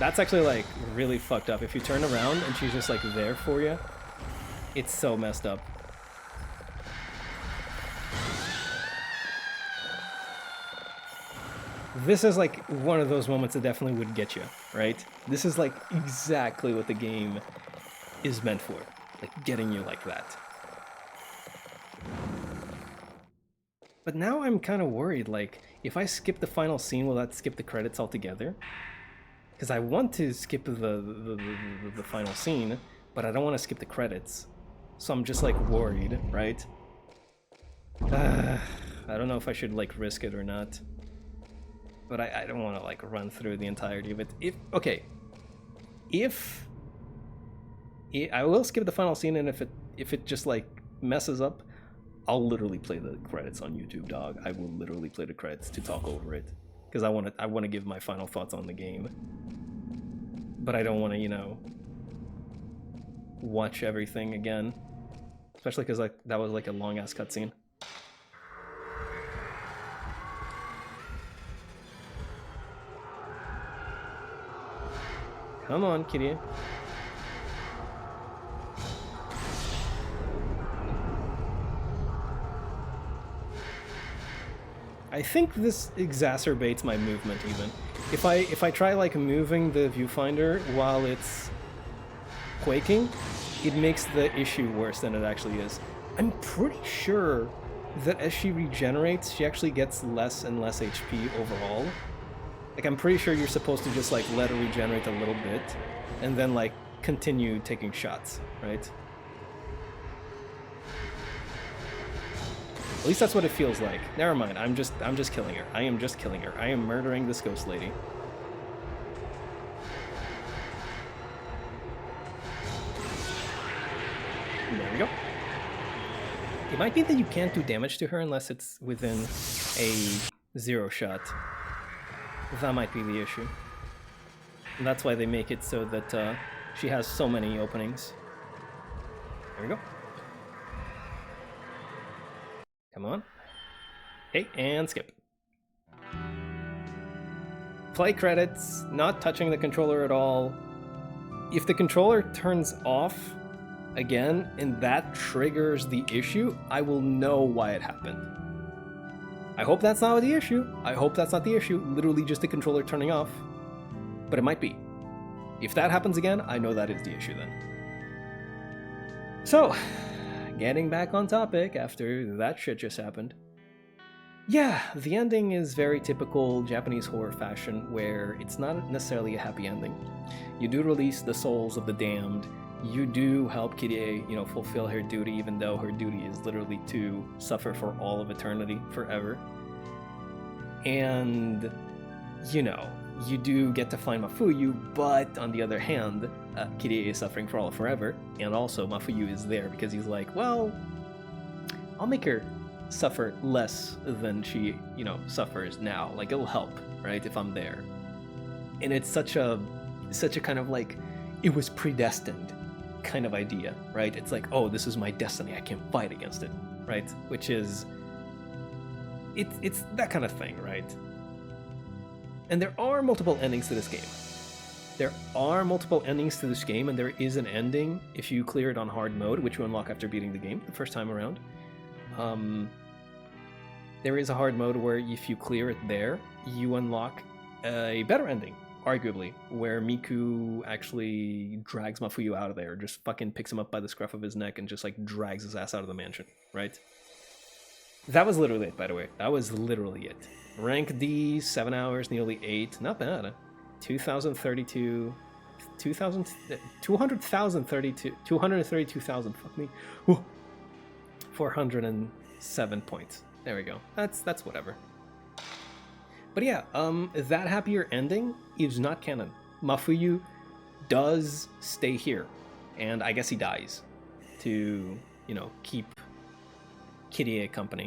That's actually like really fucked up. If you turn around and she's just like there for you, it's so messed up. This is like one of those moments that definitely would get you, right? This is like exactly what the game is meant for, like getting you like that. But now I'm kind of worried, like, if I skip the final scene, will that skip the credits altogether? Because I want to skip the final scene, but I don't want to skip the credits. So I'm just, like, worried, right? I don't know if I should, like, risk it or not. But I don't want to, like, run through the entirety of it. If I will skip the final scene, and if it just, like, messes up, I'll literally play the credits on YouTube, dog. I will literally play the credits to talk over it, because I want to give my final thoughts on the game. But I don't want to, you know, watch everything again, especially because like that was like a long ass cutscene. Come on, kitty. I think this exacerbates my movement even. If I try like moving the viewfinder while it's quaking, it makes the issue worse than it actually is. I'm pretty sure that as she regenerates, she actually gets less and less HP overall. Like, I'm pretty sure you're supposed to just like let her regenerate a little bit and then like continue taking shots, right? At least that's what it feels like. Never mind, I'm just killing her. I am just killing her. I am murdering this ghost lady. There we go. It might be that you can't do damage to her unless it's within a 0 shot. That might be the issue. And that's why they make it so that she has so many openings. There we go. Come on. Hey, and skip. Play credits, not touching the controller at all. If the controller turns off again and that triggers the issue, I will know why it happened. I hope that's not the issue. I hope that's not the issue. Literally just the controller turning off. But it might be. If that happens again, I know that is the issue then. So, getting back on topic after that shit just happened. Yeah, the ending is very typical Japanese horror fashion where it's not necessarily a happy ending. You do release the souls of the damned. You do help Kirie, you know, fulfill her duty, even though her duty is literally to suffer for all of eternity, forever. And, you know, you do get to find Mafuyu, but on the other hand, Kirie is suffering for all of forever, and also Mafuyu is there because he's like, well, I'll make her suffer less than she, you know, suffers now. Like, it'll help, right, if I'm there. And it's such a kind of like, it was predestined kind of idea, right? It's like, oh, this is my destiny, I can't fight against it, right? Which is, it's that kind of thing, right? And there are multiple endings to this game. There are multiple endings to this game, and there is an ending if you clear it on hard mode, which you unlock after beating the game the first time around. There is a hard mode where if you clear it there, you unlock a better ending, arguably, where Miku actually drags Mafuyu out of there, just fucking picks him up by the scruff of his neck and just like drags his ass out of the mansion, right? That was literally it, by the way. That was literally it. Rank D, 7 hours, nearly 8. Not bad. 2,032... 232,000, fuck me. Whew. 407 points. There we go. That's whatever. But yeah, that happier ending is not canon. Mafuyu does stay here, and I guess he dies to, you know, keep Kirie company.